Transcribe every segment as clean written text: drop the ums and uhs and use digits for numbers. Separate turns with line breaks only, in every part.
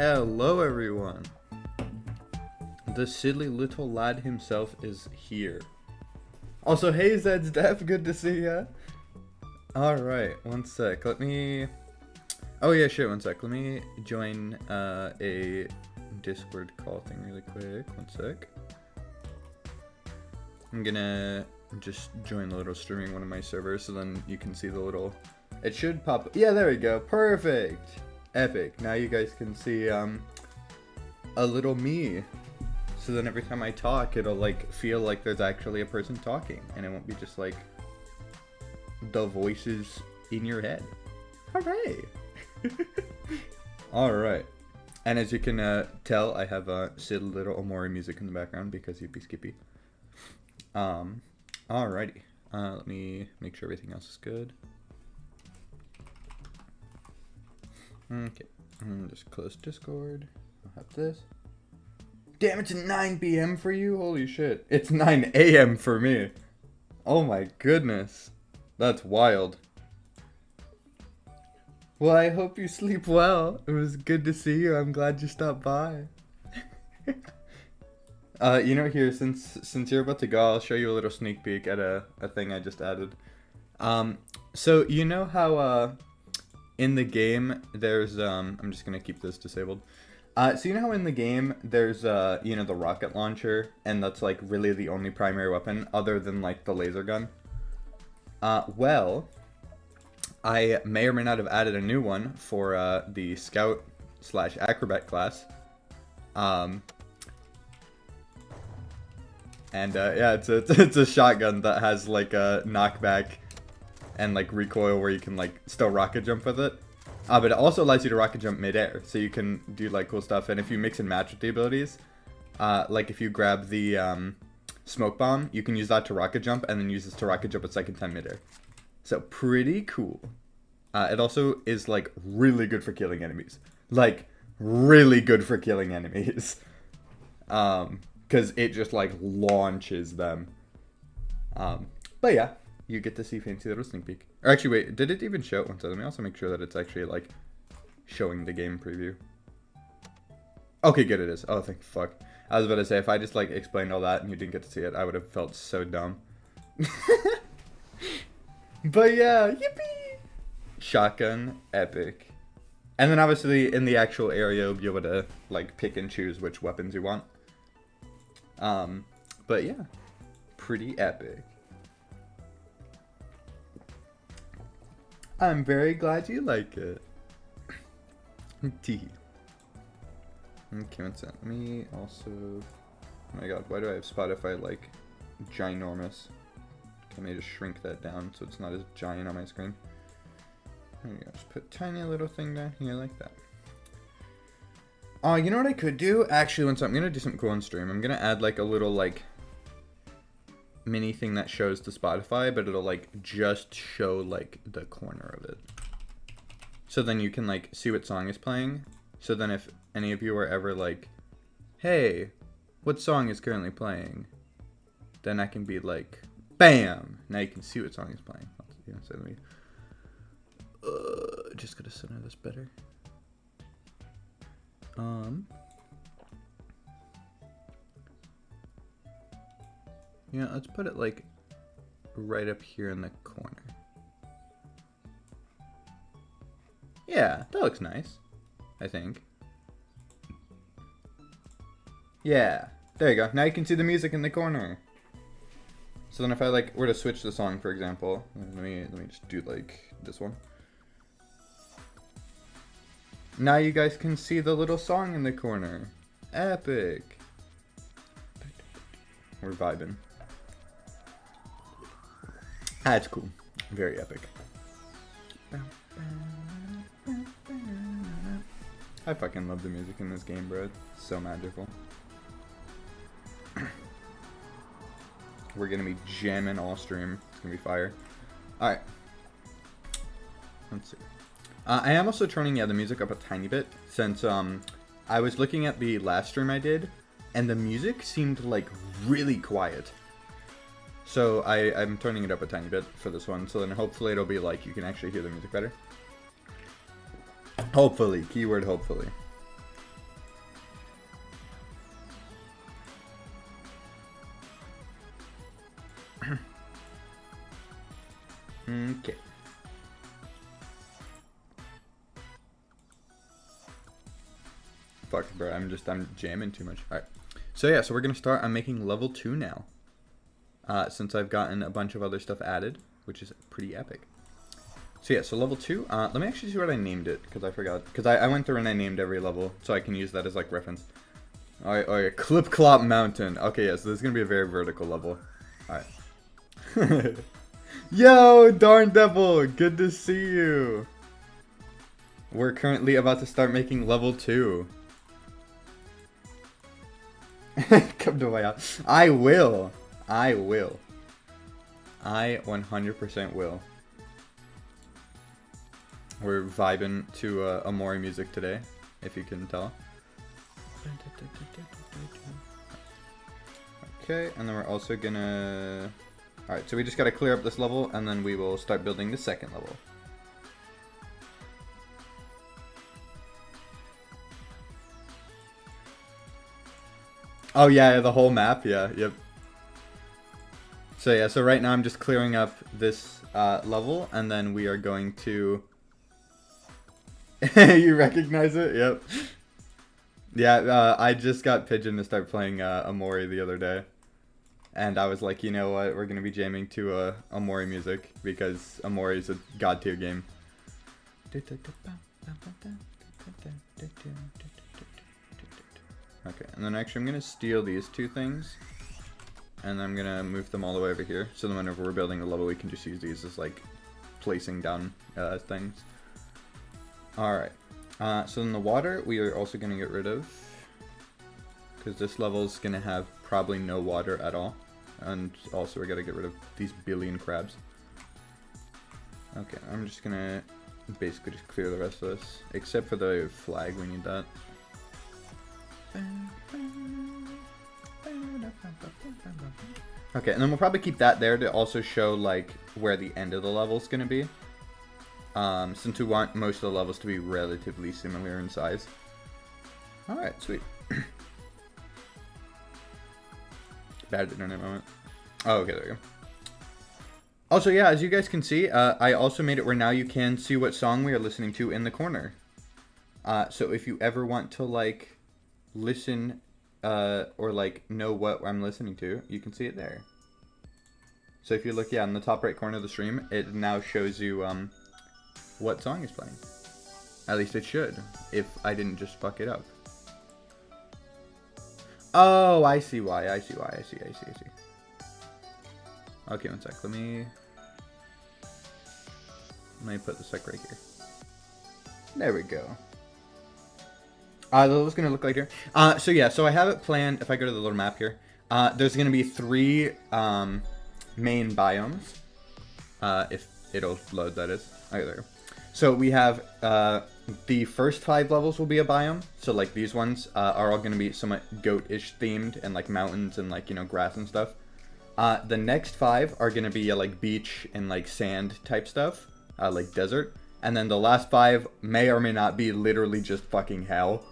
Hello everyone. The silly little lad himself is here. Also, hey Zed's Dev, good to see ya. Alright, one sec, let me... Oh yeah, shit, one sec. Let me join a Discord call thing really quick, one sec. I'm gonna just join the little streaming one of my servers so then you can see the little... It should pop... Yeah, there we go, perfect! Epic. Now you guys can see a little me. So then every time I talk, it'll like feel like there's actually a person talking, and it won't be just like the voices in your head. Hooray! Alright. And as you can tell, I have silly little Omori music in the background because you'd be skippy. Alrighty. Let me make sure everything else is good. Okay, just close Discord. I'll have this. Damn, it's 9 p.m. for you? Holy shit. It's 9 a.m. for me. Oh my goodness. That's wild. Well, I hope you sleep well. It was good to see you. I'm glad you stopped by. You know, here, since you're about to go, I'll show you a little sneak peek at a thing I just added. So, you know how, in the game, there's, I'm just gonna keep this disabled. So you know how in the game, there's, you know, the rocket launcher, and that's, like, really the only primary weapon, other than, like, the laser gun? Well, I may or may not have added a new one for, the Scout/Acrobat class. And, yeah, it's a shotgun that has, like, a knockback and like recoil where you can like still rocket jump with it. But it also allows you to rocket jump midair, so you can do like cool stuff. And if you mix and match with the abilities, like if you grab the smoke bomb, you can use that to rocket jump and then use this to rocket jump at second time midair. So pretty cool. It also is like really good for killing enemies. Like really good for killing enemies. Cause it just like launches them. But yeah. You get to see fancy little sneak peek. Or actually, wait, did it even show it once? Let me also make sure that it's actually, like, showing the game preview. Okay, good, it is. Oh, thank fuck. I was about to say, if I just, like, explained all that and you didn't get to see it, I would have felt so dumb. But yeah, yippee! Shotgun, epic. And then, obviously, in the actual area, you'll be able to, like, pick and choose which weapons you want. But yeah, pretty epic. I'm very glad you like it. Tee. Okay, what's that? Let me also... Oh my god, why do I have Spotify like ginormous? Can I just shrink that down so it's not as giant on my screen? There we go, just put a tiny little thing down here like that. Oh, you know what I could do? Actually, I'm gonna do something cool on stream. I'm gonna add like a little like mini thing that shows to Spotify, but it'll like just show like the corner of it. So then you can like see what song is playing. So then if any of you are ever like, hey, what song is currently playing? Then I can be like, bam! Now you can see what song is playing. So let me just gotta center this better. Yeah, let's put it like right up here in the corner. Yeah, that looks nice, I think. Yeah, there you go. Now you can see the music in the corner. So then if I like were to switch the song, for example, let me just do like this one. Now you guys can see the little song in the corner. Epic. We're vibing. That's cool. Very epic. I fucking love the music in this game, bro. It's so magical. We're gonna be jamming all stream. It's gonna be fire. Alright. Let's see. I am also turning, the music up a tiny bit, since, I was looking at the last stream I did, and the music seemed, like, really quiet. So I'm turning it up a tiny bit for this one, so then hopefully it'll be like you can actually hear the music better. Hopefully, keyword hopefully. Okay. Fuck, bro. I'm jamming too much. Alright. So yeah, so we're gonna start. I'm making level 2 now. Since I've gotten a bunch of other stuff added, which is pretty epic. So yeah, so level 2. Let me actually see what I named it, because I forgot. Because I went through and I named every level, so I can use that as like reference. Alright, Clip Clop Mountain. Okay, yeah, so this is gonna be a very vertical level. Alright. Yo, Darn Devil, good to see you. We're currently about to start making level 2. Come to my house. I will. I 100% will. We're vibing to Amori music today, if you can tell. Okay, and then we're also gonna... Alright, so we just gotta clear up this level, and then we will start building the second level. Oh yeah, the whole map, yeah, yep. So yeah, so right now I'm just clearing up this level, and then we are going to... You recognize it? Yep. Yeah, I just got Pigeon to start playing Amori the other day. And I was like, you know what, we're going to be jamming to Amori music, because Amori is a god tier game. Okay, and then actually I'm going to steal these two things. And then I'm going to move them all the way over here. So then whenever we're building a level, we can just use these as like placing down things. Alright, so in the water, we are also going to get rid of. Because this level is going to have probably no water at all. And also we got to get rid of these billion crabs. Okay, I'm just going to basically just clear the rest of this. Except for the flag, we need that. Okay, and then we'll probably keep that there to also show like where the end of the level is going to be. Since we want most of the levels to be relatively similar in size. Alright, sweet. Bad internet moment. Oh, okay, there we go. Also, yeah, as you guys can see, I also made it where now you can see what song we are listening to in the corner. So if you ever want to, like, listen, or, like, know what I'm listening to, you can see it there. So if you look, yeah, in the top right corner of the stream, it now shows you, what song is playing. At least it should, if I didn't just fuck it up. Oh, I see why, I see. Okay, one sec, let me put the sec right here. There we go. What it's gonna look like here. So yeah, so I have it planned, if I go to the little map here, there's gonna be 3 main biomes. If it'll load, that is. Okay, there we go. So we have, the first 5 levels will be a biome. So like these ones are all going to be somewhat goat-ish themed and like mountains and like, you know, grass and stuff. The next 5 are going to be like beach and like sand type stuff, like desert. And then the last 5 may or may not be literally just fucking hell.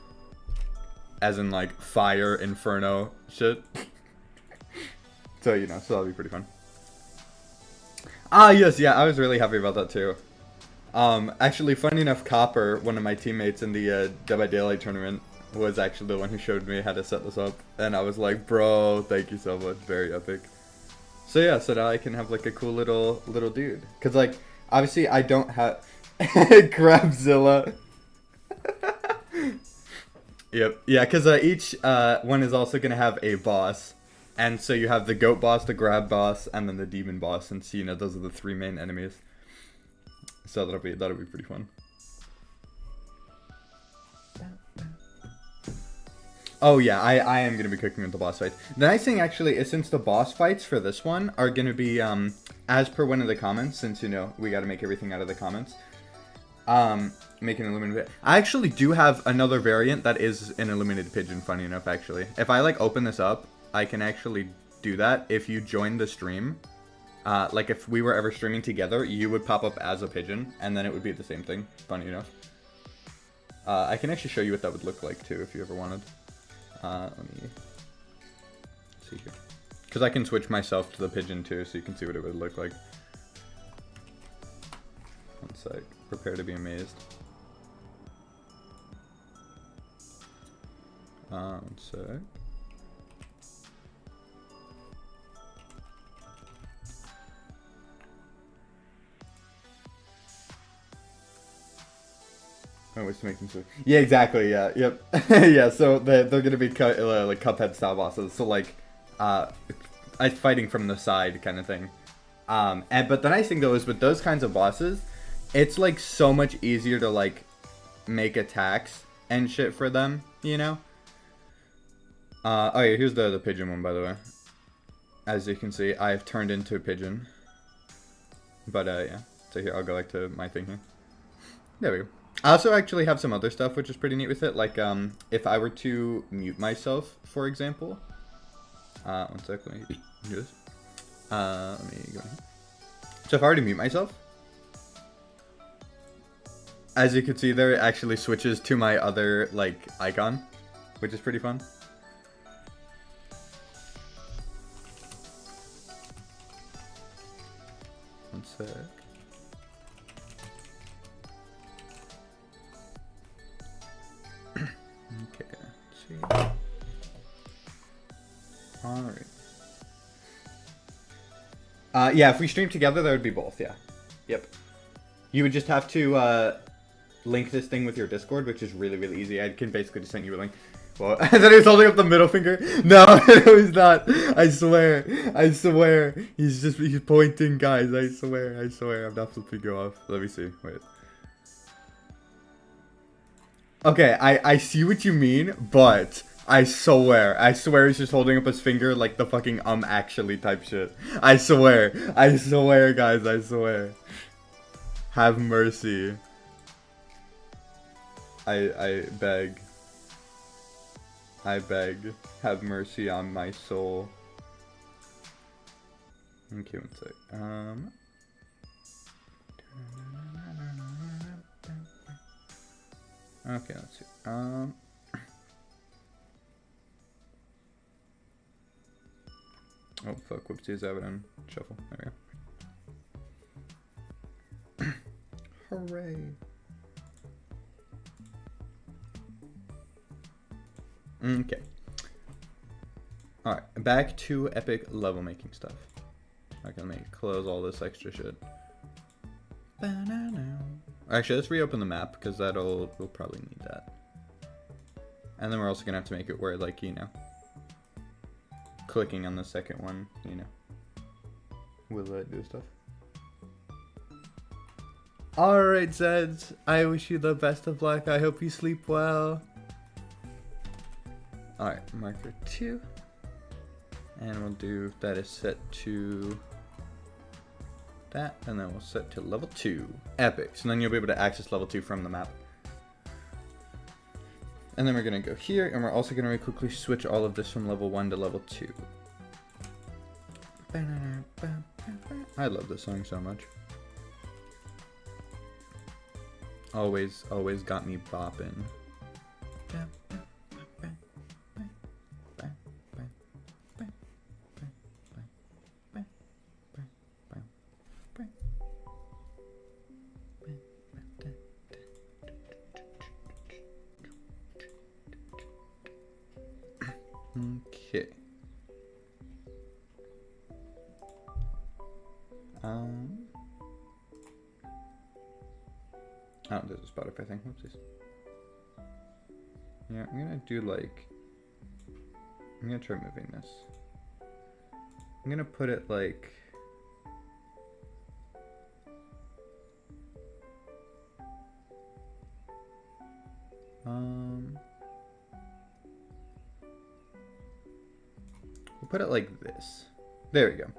As in like fire, inferno shit. So, you know, so that'll be pretty fun. Yes, yeah, I was really happy about that too. Actually, funny enough, Copper, one of my teammates in the Dead by Daylight tournament, was actually the one who showed me how to set this up. And I was like, bro, thank you so much, very epic. So yeah, so now I can have like a cool little dude. Cause like, obviously I don't have... Crabzilla. Yep, yeah, cause each one is also gonna have a boss. And so you have the goat boss, the grab boss, and then the demon boss. And so, you know, those are the 3 main enemies. So that'll be pretty fun. Oh yeah, I am gonna be cooking with the boss fights. The nice thing actually is since the boss fights for this one are gonna be as per one of the comments, since you know we gotta make everything out of the comments. Make an illuminated. I actually do have another variant that is an illuminated pigeon, funny enough actually. If I like open this up, I can actually do that if you join the stream. Like if we were ever streaming together, you would pop up as a pigeon, and then it would be the same thing, funny enough. I can actually show you what that would look like too, if you ever wanted. Let me see here. Because I can switch myself to the pigeon too, so you can see what it would look like. sec. Prepare to be amazed. One sec. Oh, it's making so. Yeah, exactly. Yeah, yep. Yeah. So they're gonna be like Cuphead style bosses. So like, fighting from the side kind of thing. But the nice thing though is with those kinds of bosses, it's like so much easier to like make attacks and shit for them. You know. Oh yeah, here's the pigeon one by the way. As you can see, I've turned into a pigeon. But yeah. So here, I'll go back to my thing here. There we go. I also actually have some other stuff which is pretty neat with it. Like, if I were to mute myself, for example. One sec, let me do this. Let me go ahead. So if I were to mute myself, as you can see there, it actually switches to my other, like, icon, which is pretty fun. One sec. Okay, let's see. Alright. Yeah, if we stream together, that would be both, yeah. Yep. You would just have to, link this thing with your Discord, which is really, really easy. I can basically just send you a link. Well, I thought he was holding up the middle finger. No, no, he's not. I swear. I swear. He's pointing, guys. I swear. I swear. I'm not flipping you off. Let me see. Wait. Okay, I see what you mean, but I swear he's just holding up his finger like the fucking actually type shit. I swear, guys, I swear. Have mercy. I beg. I beg, have mercy on my soul. Okay, one sec. Okay, let's see. Oh fuck, whoopsies, I have it on shuffle. There we go. Hooray. Okay. Alright, back to epic level making stuff. Okay, let me close all this extra shit. Actually, let's reopen the map, because we'll probably need that. And then we're also gonna have to make it where, like, you know, clicking on the second one, you know, will do stuff. Alright, Zeds, I wish you the best of luck. I hope you sleep well. Alright, marker 2. And we'll do that is set to that, and then we'll set to level 2. Epic. So then you'll be able to access level 2 from the map. And then we're gonna go here, and we're also gonna quickly switch all of this from level 1 to level 2. I love this song so much. Always got me bopping. Okay. Oh, there's a Spotify thing. Whoopsies. Yeah, I'm gonna do like. I'm gonna try moving this. I'm gonna put it like. We'll put it like this. There we go.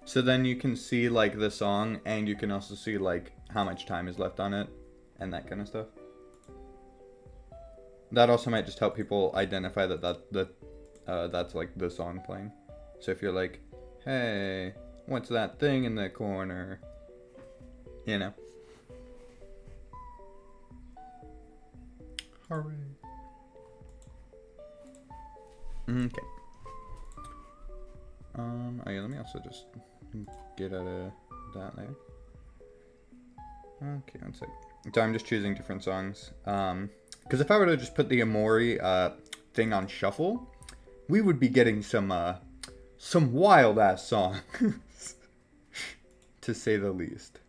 So then you can see like the song, and you can also see like how much time is left on it and that kind of stuff. That also might just help people identify that's like the song playing. So if you're like, hey, what's that thing in the corner? You know. Hooray. Okay. Oh yeah, let me also just get out of that there. Okay, one sec. So I'm just choosing different songs. Because if I were to just put the Amori thing on shuffle, we would be getting some wild ass songs, to say the least.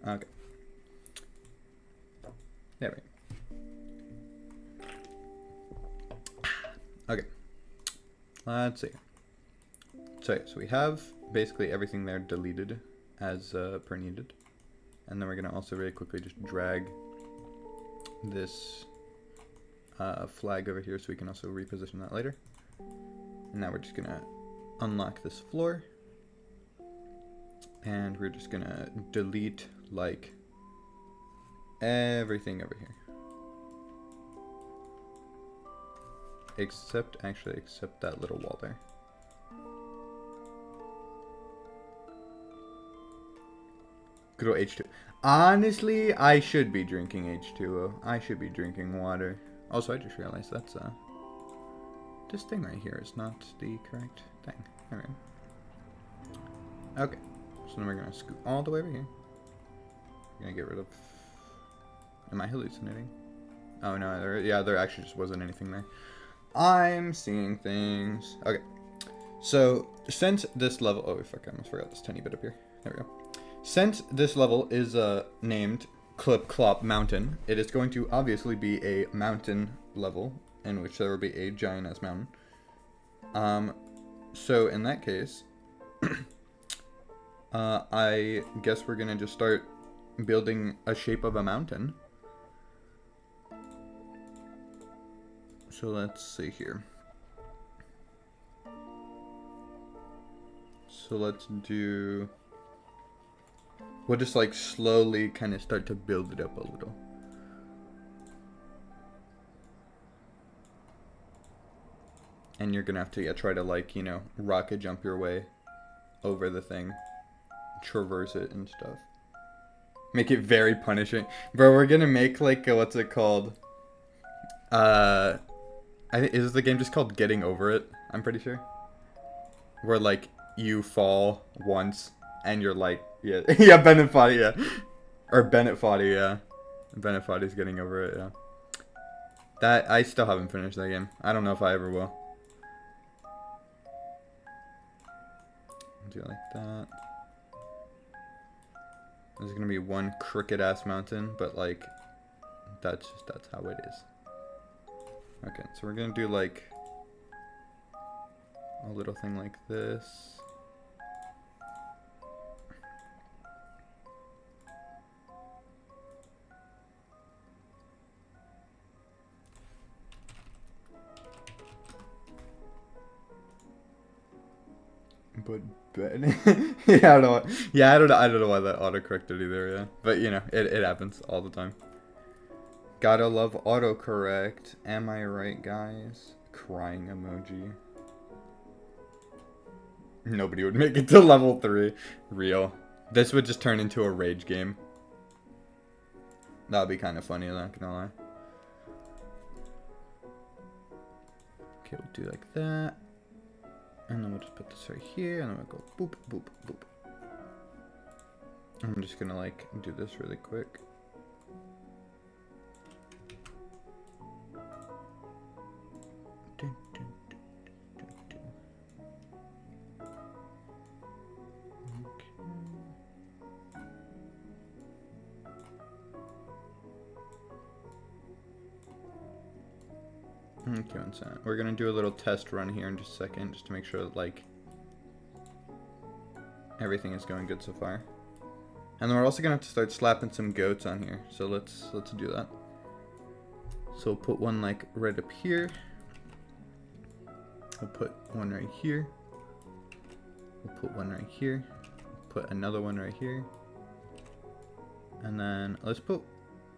Okay. There we go. Okay. Let's see. So we have basically everything there deleted as per needed. And then we're going to also very quickly just drag this flag over here so we can also reposition that later. And now we're just going to unlock this floor. And we're just going to delete like everything over here. Except that little wall there. Good old H2. Honestly, I should be drinking H2O. I should be drinking water. Also, I just realized that's this thing right here is not the correct thing. Alright. Okay. So then we're gonna scoot all the way over here. We're gonna get rid of. Am I hallucinating? Oh no, there actually just wasn't anything there. I'm seeing things. Okay. So since this level, oh fuck, I almost forgot this tiny bit up here. There we go. Since this level is named Clip Clop Mountain, it is going to obviously be a mountain level in which there will be a giant ass mountain. So in that case, I guess we're gonna just start building a shape of a mountain. So let's see here. So let's do. We'll just like slowly kind of start to build it up a little. And you're gonna have to try to like, you know, rocket jump your way over the thing. Traverse it and stuff. Make it very punishing. Bro, we're gonna make like, what's it called? Is the game just called Getting Over It? I'm pretty sure. Where like, you fall once and you're like, yeah, yeah, Bennett Foddy, yeah. Or Bennett Foddy, yeah. Bennett Foddy's Getting Over It, yeah. That, I still haven't finished that game. I don't know if I ever will. Do it like that. There's gonna be one crooked ass mountain, but like, that's how it is. Okay, so we're gonna do like a little thing like this. But yeah, I don't know. Yeah, I don't know why that auto-corrected either, yeah. But you know, it happens all the time. Gotta love autocorrect. Am I right, guys? Crying emoji. Nobody would make it to level 3. Real. This would just turn into a rage game. That would be kind of funny, I'm not gonna lie. Okay, we'll do like that. And then we'll just put this right here, and then we'll go boop, boop, boop. I'm just gonna like do this really quick. Okay, one second. We're gonna do a little test run here in just a second, just to make sure that like everything is going good so far. And then we're also gonna have to start slapping some goats on here. So let's do that. So we'll put one like right up here. We'll put one right here. We'll put one right here. Put another one right here. And then let's put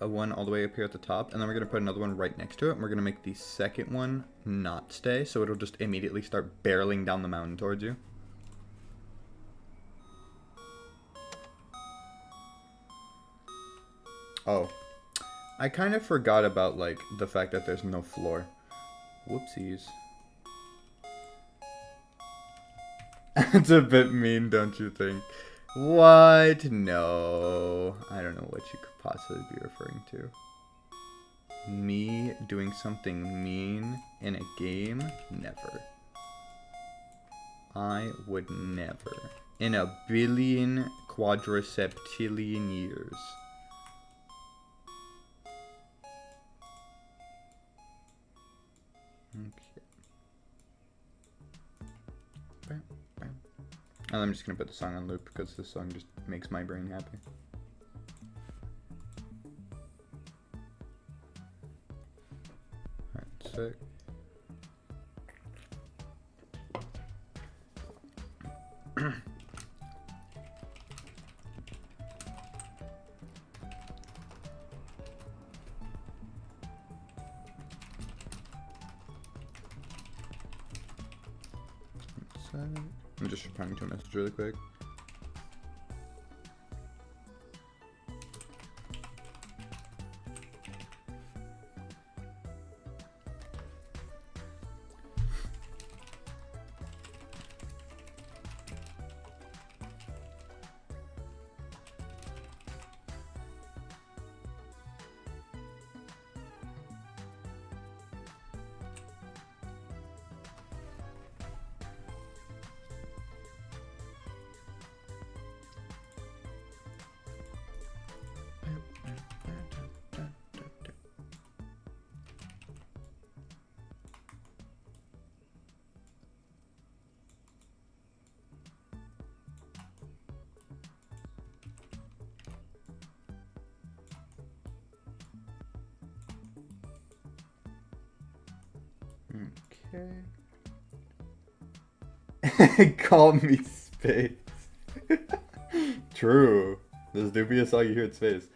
a one all the way up here at the top, and then we're going to put another one right next to it, and we're going to make the second one not stay, so it'll just immediately start barreling down the mountain towards you. Oh, I kind of forgot about like the fact that there's no floor. Whoopsies. It's a bit mean, don't you think? What? No. I don't know what you could possibly be referring to. Me doing something mean in a game? Never. I would never. In a billion quadriceptillion years. Okay. And I'm just gonna put the song on loop because this song just makes my brain happy. Alright, sick. I'm just replying to a message really quick. Okay. Call me Space. True. This dubious all you hear at Space.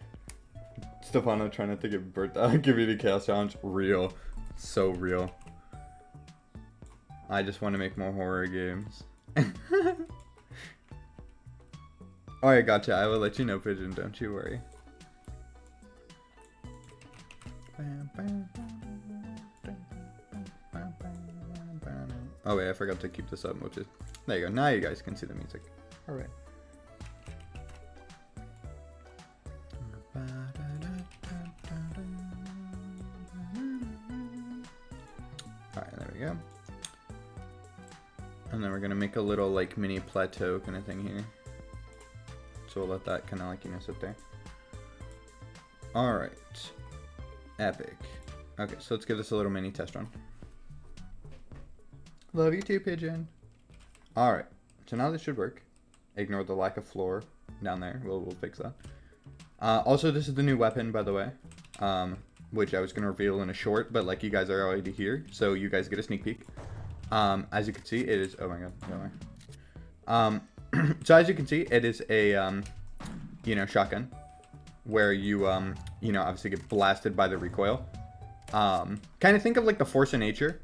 Stefano trying not to get burnt out. Community Chaos Challenge. Real. So real. I just want to make more horror games. Alright, gotcha. I will let you know, Pigeon. Don't you worry. Oh wait, I forgot to keep this up, which is... There you go. Now you guys can see the music. Alright. Alright, there we go. And then we're gonna make a little, like, mini plateau kind of thing here. So we'll let that kind of, like, you know, sit there. Alright. Epic. Okay, so let's give this a little mini test run. Love you too, Pigeon. Alright, so now this should work. Ignore the lack of floor down there. We'll fix that. Also, this is the new weapon, by the way. Which I was going to reveal in a short, but like you guys are already here, so you guys get a sneak peek. As you can see, it is... Oh my god, no way. So as you can see, it is a, you know, shotgun. Where you, you know, obviously get blasted by the recoil. Kind of think of like the force of nature.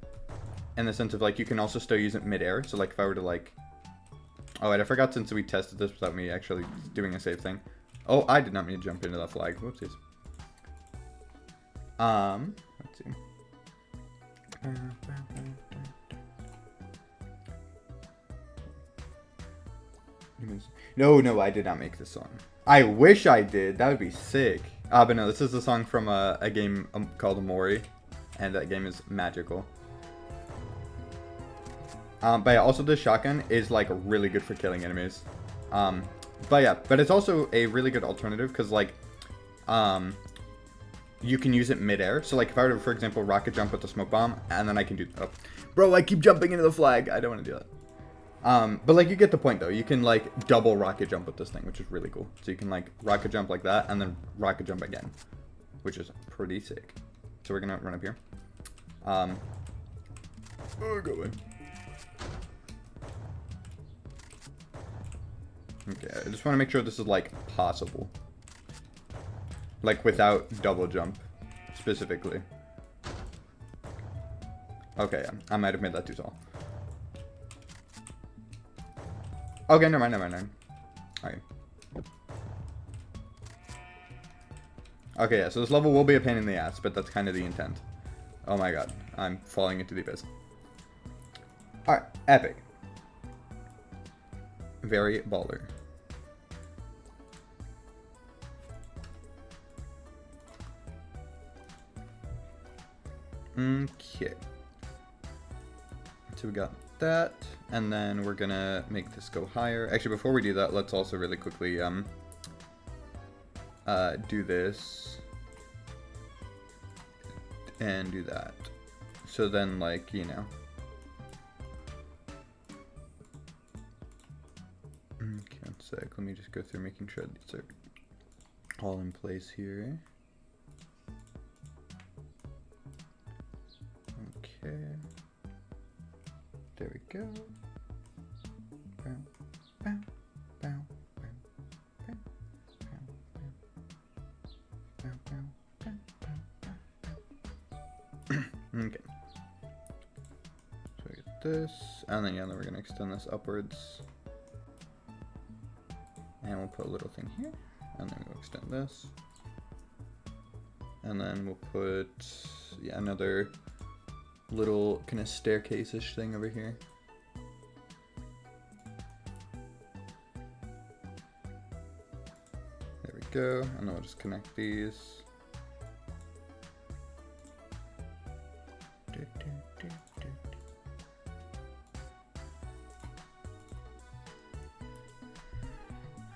In the sense of, like, you can also still use it mid-air. So, like, if I were to, like... Oh, wait, I forgot since we tested this without me actually doing a save thing. Oh, I did not mean to jump into that flag. Whoopsies. Let's see. No, I did not make this song. I wish I did. That would be sick. But no, this is a song from a game called Mori. And that game is magical. But yeah, also this shotgun is like really good for killing enemies. But yeah, but it's also a really good alternative because like, you can use it mid-air. So like if I were to, for example, rocket jump with the smoke bomb, and then I can do, oh, bro, I keep jumping into the flag. I don't want to do that. But like you get the point though. You can like double rocket jump with this thing, which is really cool. So you can like rocket jump like that and then rocket jump again, which is pretty sick. So we're gonna run up here. Oh, go away. Okay, I just want to make sure this is, like, possible. Like, without double jump, specifically. Okay, yeah, I might have made that too tall. Okay, never mind. Alright. Okay, yeah, so this level will be a pain in the ass, but that's kind of the intent. Oh my god, I'm falling into the abyss. Alright, epic. Very baller. Okay. So we got that, and then we're gonna make this go higher. Actually, before we do that, let's also really quickly do this and do that. So then, like, you know. Okay, one sec. Let me just go through making sure these are all in place here. Okay. There we go. Bow, bow, bow, bow, bow, bow, bow, bow, bow, bow, bow. Okay. So we get this, and then we're gonna extend this upwards, and we'll put a little thing here, and then we'll extend this, and then we'll put another little kind of staircase-ish thing over here. There we go, and then we'll just connect these.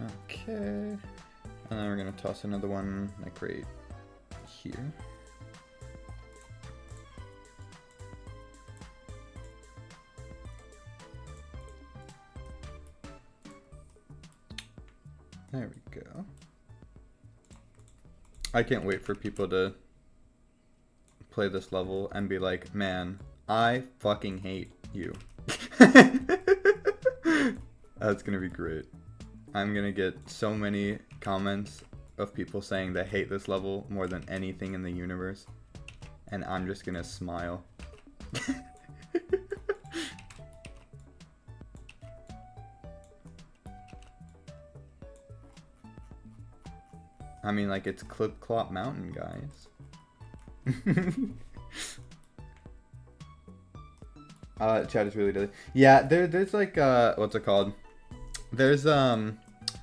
Okay, and then we're gonna toss another one like right here. There we go. I can't wait for people to play this level and be like, man, I fucking hate you. That's gonna be great. I'm gonna get so many comments of people saying they hate this level more than anything in the universe. And I'm just gonna smile. I mean, like, it's Clip Clop Mountain, guys. Chat is really deadly. Yeah, there's like, what's it called? There's,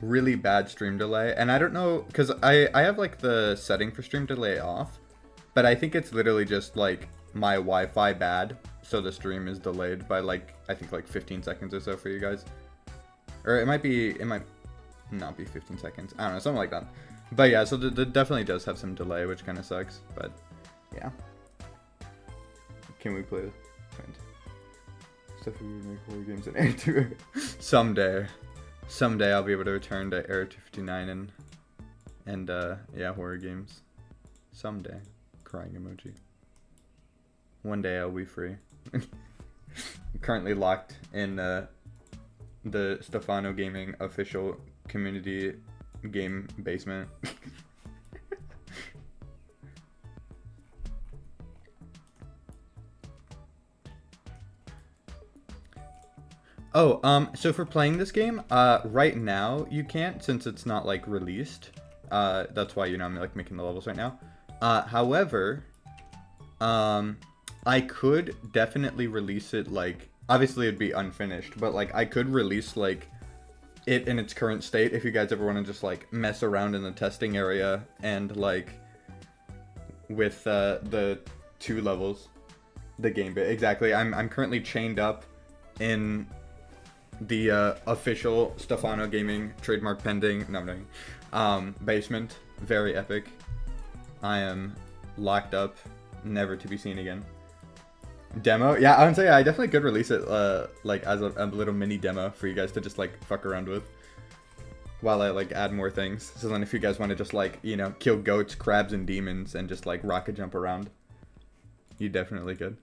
really bad stream delay. And I don't know, because I have, like, the setting for stream delay off. But I think it's literally just, like, my Wi-Fi bad. So the stream is delayed by, like, I think, like, 15 seconds or so for you guys. Or it might not be 15 seconds. I don't know, something like that. But yeah, so it definitely does have some delay, which kind of sucks, but yeah. Can we play stuff we would make horror games in Area 2? Someday I'll be able to return to Area 259 and yeah, horror games. Someday. Crying emoji. One day I'll be free. I'm currently locked in the Stefano Gaming official community game basement. Oh, so for playing this game, right now you can't, since it's not like released. That's why, you know, I'm like making the levels right now. However, I could definitely release it, like, obviously it'd be unfinished, but like I could release like it in its current state if you guys ever want to just like mess around in the testing area and like with the 2 levels, the game bit. Exactly. I'm currently chained up in the official Stefano Gaming trademark pending basement. Very epic. I am locked up, never to be seen again. Demo? Yeah, I would say I definitely could release it like as a little mini demo for you guys to just like fuck around with while I like add more things. So then if you guys want to just like, you know, kill goats, crabs, and demons and just like rocket jump around, you definitely could.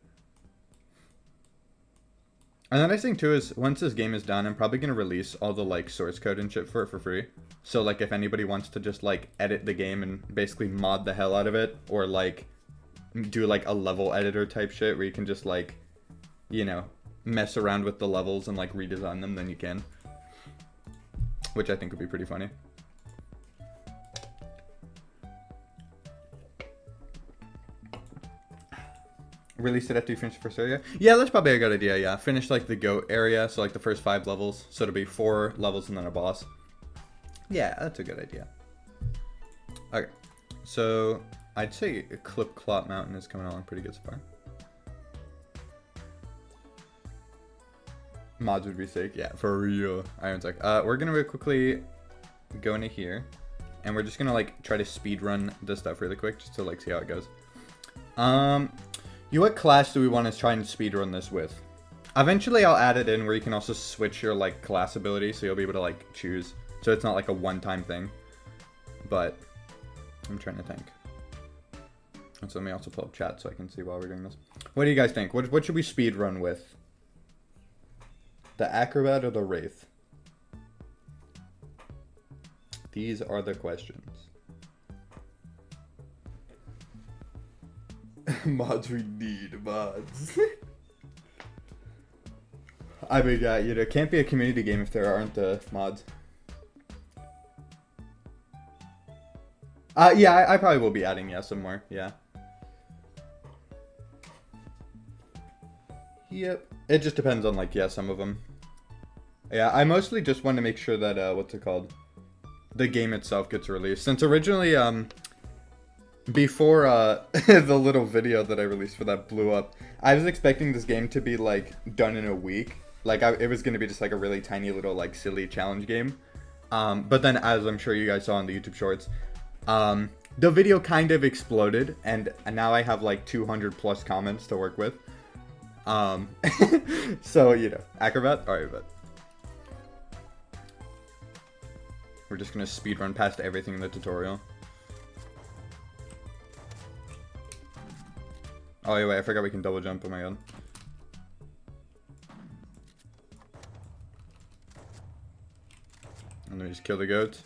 And the nice thing too is once this game is done, I'm probably going to release all the like source code and shit for it for free. So like if anybody wants to just like edit the game and basically mod the hell out of it, or like do like a level editor type shit where you can just like, you know, mess around with the levels and like redesign them, then you can. Which I think would be pretty funny. Release it after you finish the first area? Yeah, that's probably a good idea, yeah. Finish, like, the goat area, so, like, the first 5 levels. So it'll be 4 levels and then a boss. Yeah, that's a good idea. Okay. So, I'd say Clip Clop Mountain is coming along pretty good so far. Mods would be sick. Yeah, for real. Iron's like, we're gonna really quickly go into here. And we're just gonna, like, try to speedrun this stuff really quick, just to, like, see how it goes. What class do we want to try and speedrun this with? Eventually, I'll add it in where you can also switch your, like, class ability, so you'll be able to, like, choose. So it's not, like, a one-time thing. But, I'm trying to think. And so let me also pull up chat so I can see while we're doing this. What do you guys think? What should we speedrun with? The Acrobat or the Wraith? These are the questions. Mods, we need mods. I mean, yeah, you know, it can't be a community game if there aren't mods. Yeah, I probably will be adding, yeah, some more, yeah. Yep. It just depends on, like, yeah, some of them. Yeah, I mostly just want to make sure that, what's it called? The game itself gets released. Since originally, before the little video that I released for that blew up, I was expecting this game to be, like, done in a week. Like, it was going to be just, like, a really tiny little, like, silly challenge game. But then, as I'm sure you guys saw on the YouTube shorts, the video kind of exploded, and now I have, like, 200 plus comments to work with. So, you know, Acrobat? Alright, but we're just gonna speedrun past everything in the tutorial. Oh, wait, I forgot we can double jump. Oh my god. And then we just kill the goat.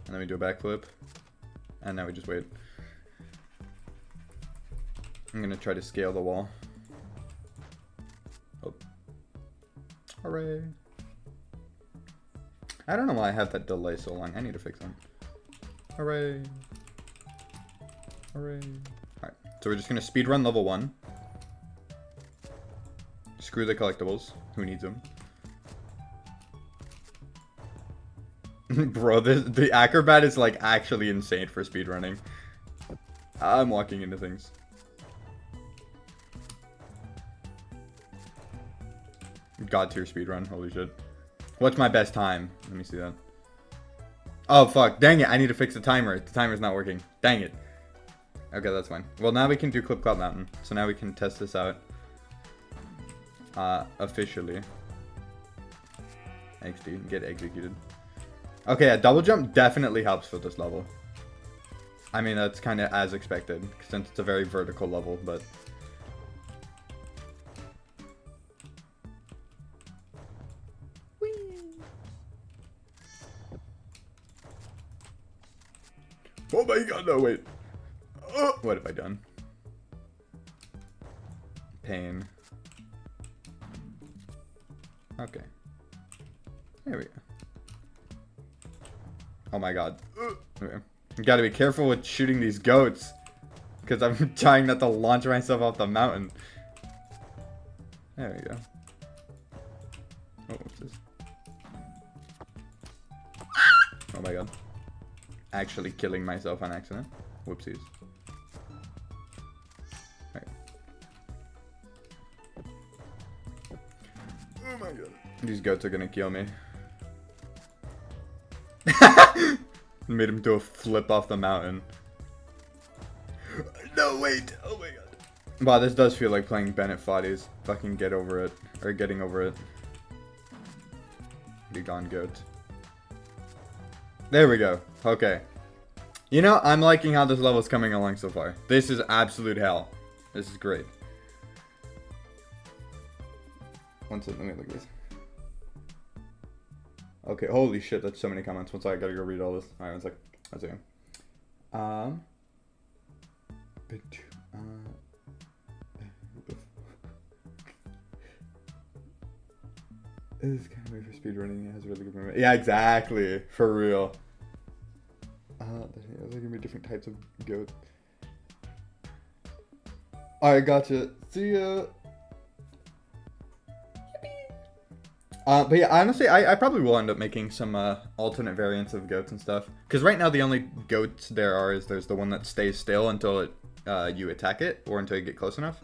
And then we do a backflip. And now we just wait. I'm gonna try to scale the wall. Oh. Hooray. I don't know why I have that delay so long. I need to fix that. Hooray. Hooray. Alright, so we're just gonna speedrun level 1. Screw the collectibles. Who needs them? Bro, the Acrobat is, like, actually insane for speedrunning. I'm walking into things. God tier speedrun, holy shit. What's my best time? Let me see that. Oh, fuck. Dang it, I need to fix the timer. The timer's not working. Dang it. Okay, that's fine. Well, now we can do Clip Clop Mountain. So now we can test this out. Officially. XD, get executed. Okay, a double jump definitely helps for this level. I mean, that's kind of as expected, since it's a very vertical level, but... Oh my god, no, wait. What have I done? Pain. Okay. There we go. Oh my god. Okay. You gotta be careful with shooting these goats. Because I'm trying not to launch myself off the mountain. There we go. Oh, what's this? Oh my god. Actually killing myself on accident. Whoopsies. Right. Oh my god. These goats are gonna kill me. Made him do a flip off the mountain. No, wait. Oh my god. Wow, this does feel like playing Bennett Foddy's. Fucking get over it. Or getting over it. Be gone, goat. There we go. Okay. You know, I'm liking how this level's coming along so far. This is absolute hell. This is great. One second, let me look at this. Okay, holy shit, that's so many comments. One second, I gotta go read all this. Alright, one second. Let's see. This is kind of weird for speedrunning. It has really good memory. Yeah, exactly. For real. There's gonna be different types of goat. Alright, gotcha. See ya. But yeah, honestly, I probably will end up making some alternate variants of goats and stuff. Because right now the only goats there are is there's the one that stays still until it you attack it or until you get close enough.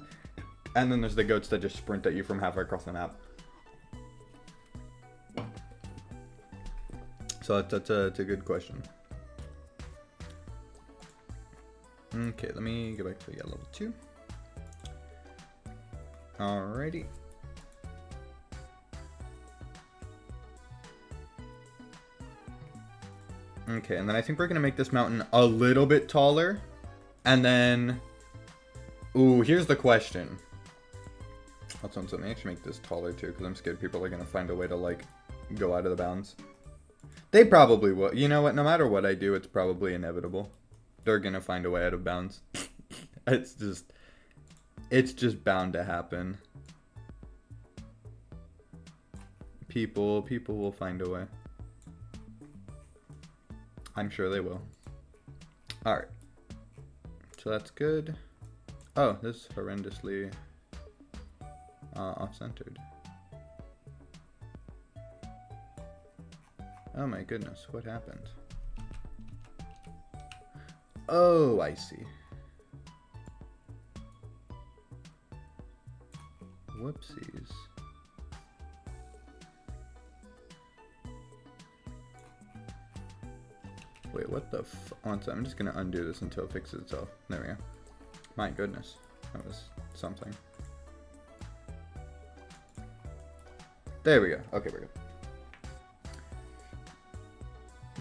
And then there's the goats that just sprint at you from halfway across the map. So that's a good question. Okay, let me go back to level 2. Alrighty. Okay, and then I think we're gonna make this mountain a little bit taller. And then... Ooh, here's the question. Let me actually make this taller too, because I'm scared people are gonna find a way to, like, go out of the bounds. They probably will. You know what? No matter what I do, it's probably inevitable. They're gonna find a way out of bounds. It's just bound to happen. People will find a way. I'm sure they will. Alright. So that's good. Oh, this is horrendously off-centered. Oh my goodness, what happened? Oh, I see. Whoopsies. Wait, what the f- I'm just gonna undo this until it fixes itself. There we go. My goodness. That was something. There we go. Okay, we're good.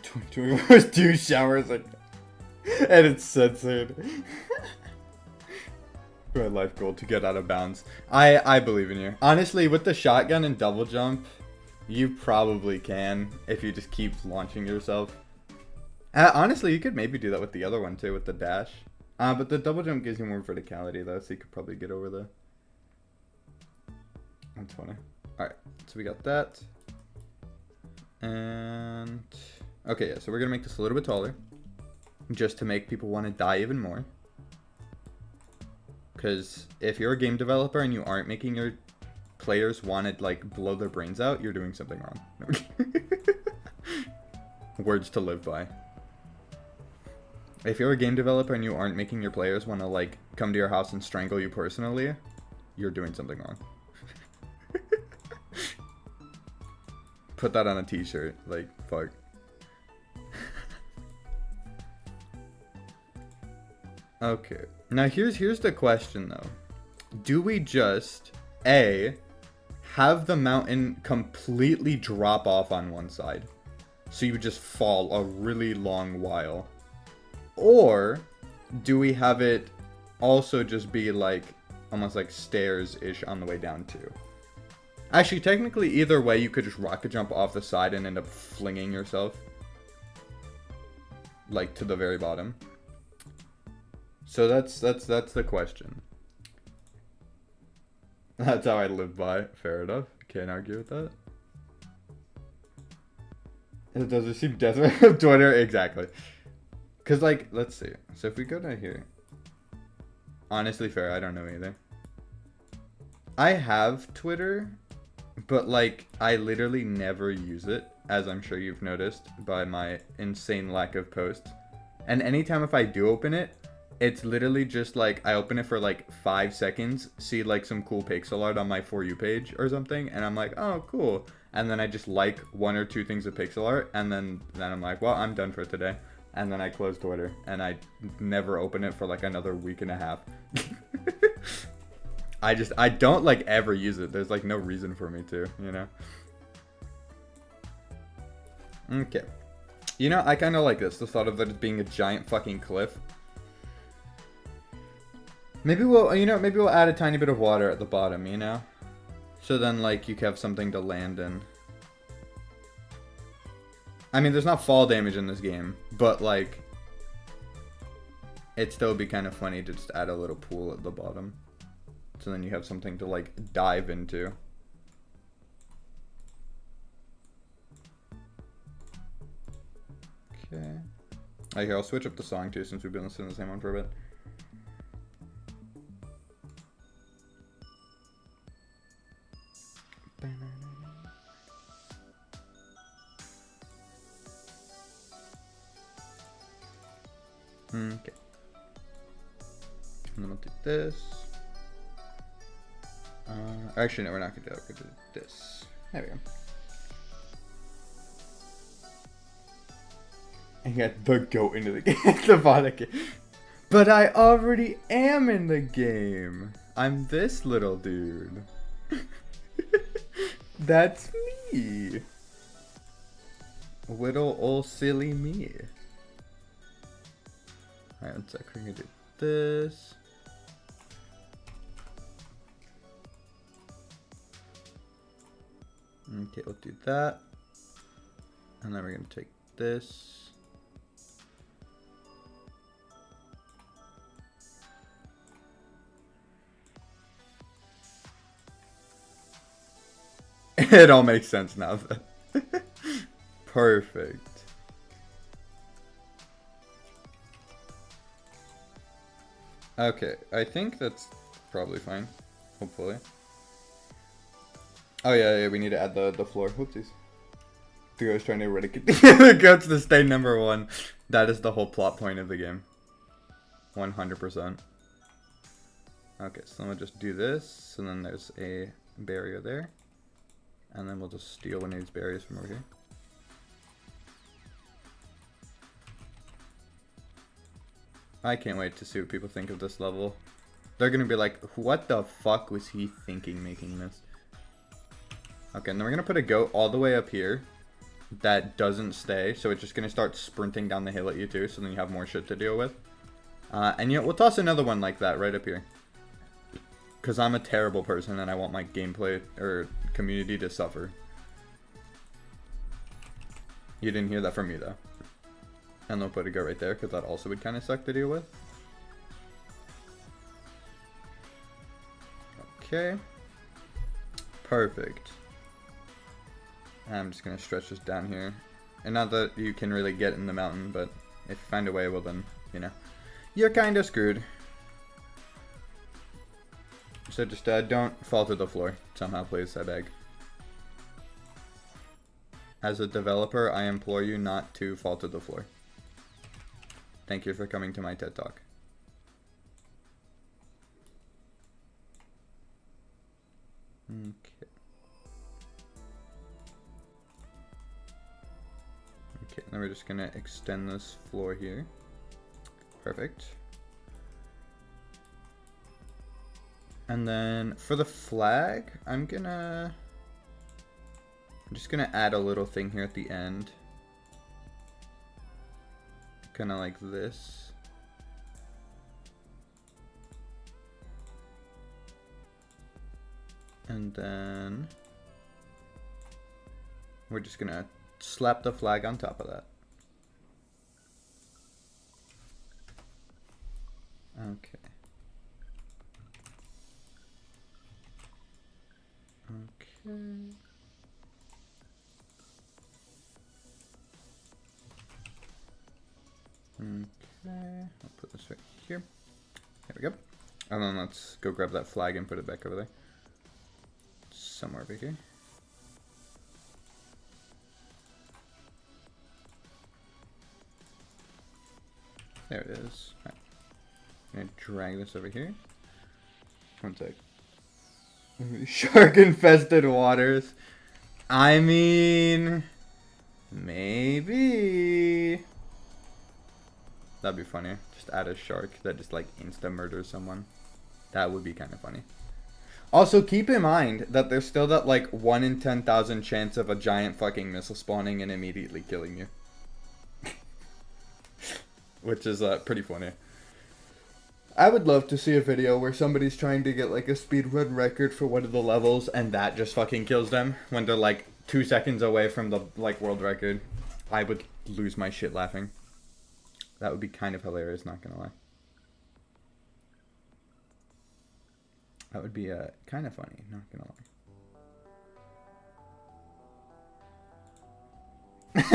2021 was 2 showers and it's censored. My life goal to get out of bounds. I believe in you. Honestly, with the shotgun and double jump, you probably can if you just keep launching yourself. Honestly, you could maybe do that with the other one too, with the dash. But the double jump gives you more verticality though, so you could probably get over the... That's funny. Alright, so we got that. And... Okay, yeah, so we're gonna make this a little bit taller. Just to make people want to die even more. Because if you're a game developer and you aren't making your players want to, like, blow their brains out, you're doing something wrong. Words to live by. If you're a game developer and you aren't making your players want to, like, come to your house and strangle you personally, you're doing something wrong. Put that on a t-shirt. Like, fuck. Okay. Now, here's the question, though. Do we just, A, have the mountain completely drop off on one side? So you would just fall a really long while. Or do we have it also just be like almost like stairs-ish on the way down too? Actually, technically either way you could just rocket jump off the side and end up flinging yourself like to the very bottom. So that's the question. That's how I live by. Fair enough. Can't argue with that. It doesn't seem death of Twitter. Exactly. Because, like, let's see. So if we go down here. Honestly, fair. I don't know either. I have Twitter. But, like, I literally never use it. As I'm sure you've noticed by my insane lack of posts. And anytime if I do open it, it's literally just, like, I open it for, like, 5 seconds. See, like, some cool pixel art on my For You page or something. And I'm like, oh, cool. And then I just like 1 or 2 things of pixel art. And then I'm like, well, I'm done for today. And then I close Twitter, and I never open it for like another week and a half. I don't like ever use it. There's like no reason for me to, you know? Okay. You know, I kind of like this. The thought of it being a giant fucking cliff. Maybe we'll add a tiny bit of water at the bottom, you know? So then like you can have something to land in. I mean, there's not fall damage in this game, but, like, it'd still be kind of funny to just add a little pool at the bottom. So then you have something to, like, dive into. Okay. Oh, here, I'll switch up the song, too, since we've been listening to the same one for a bit. Okay. And then we'll do this. Actually, no, we're not gonna do it. We're gonna do this. There we go. And get the goat into the game. The Vodka. But I already am in the game. I'm this little dude. That's me. Little old silly me. Alright, 1 sec. We're gonna do this. Okay, we'll do that. And then we're gonna take this. It all makes sense now. Perfect. Okay, I think that's probably fine. Hopefully. Oh yeah, we need to add the floor. Whoopsies. The guy's trying to eradicate the goats to stay #1. That is the whole plot point of the game. 100%. Okay, so then we'll just do this, and then there's a barrier there. And then we'll just steal one of these barriers from over here. I can't wait to see what people think of this level. They're gonna be like, what the fuck was he thinking making this? Okay, and then we're gonna put a goat all the way up here that doesn't stay, so it's just gonna start sprinting down the hill at you too, so then you have more shit to deal with. And you know, we'll toss another one like that right up here. Because I'm a terrible person and I want my gameplay or community to suffer. You didn't hear that from me though. And they'll put a goat right there because that also would kind of suck to deal with. Okay. Perfect. I'm just going to stretch this down here. And not that you can really get in the mountain, but if you find a way, well then, you know, you're kind of screwed. So just don't fall to the floor somehow, please, I beg. As a developer, I implore you not to fall to the floor. Thank you for coming to my TED Talk. Okay. Okay, then we're just gonna extend this floor here. Perfect. And then for the flag, I'm just gonna add a little thing here at the end. Kind of like this. And then we're just gonna slap the flag on top of that. Okay. Okay. Okay, I'll put this right here. There we go. And then let's go grab that flag and put it back over there. Somewhere over here. There it is. All right. I'm gonna drag this over here. 1 sec. Shark infested waters. I mean, maybe. That'd be funny. Just add a shark that just like insta murders someone. That would be kind of funny. Also, keep in mind that there's still that like 1 in 10,000 chance of a giant fucking missile spawning and immediately killing you. Which is pretty funny. I would love to see a video where somebody's trying to get like a speedrun record for one of the levels and that just fucking kills them when they're like 2 seconds away from the like world record. I would lose my shit laughing. That would be kind of hilarious, not gonna lie. That would be kind of funny, not gonna lie.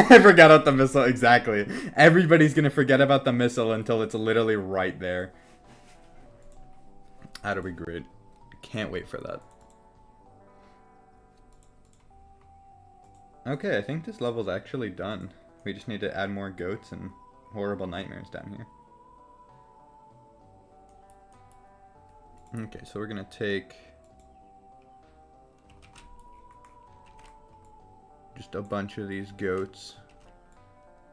I forgot about the missile, exactly. Everybody's gonna forget about the missile until it's literally right there. That'll be great. Can't wait for that. Okay, I think this level's actually done. We just need to add more goats and horrible nightmares down here. Okay, so we're gonna take just a bunch of these goats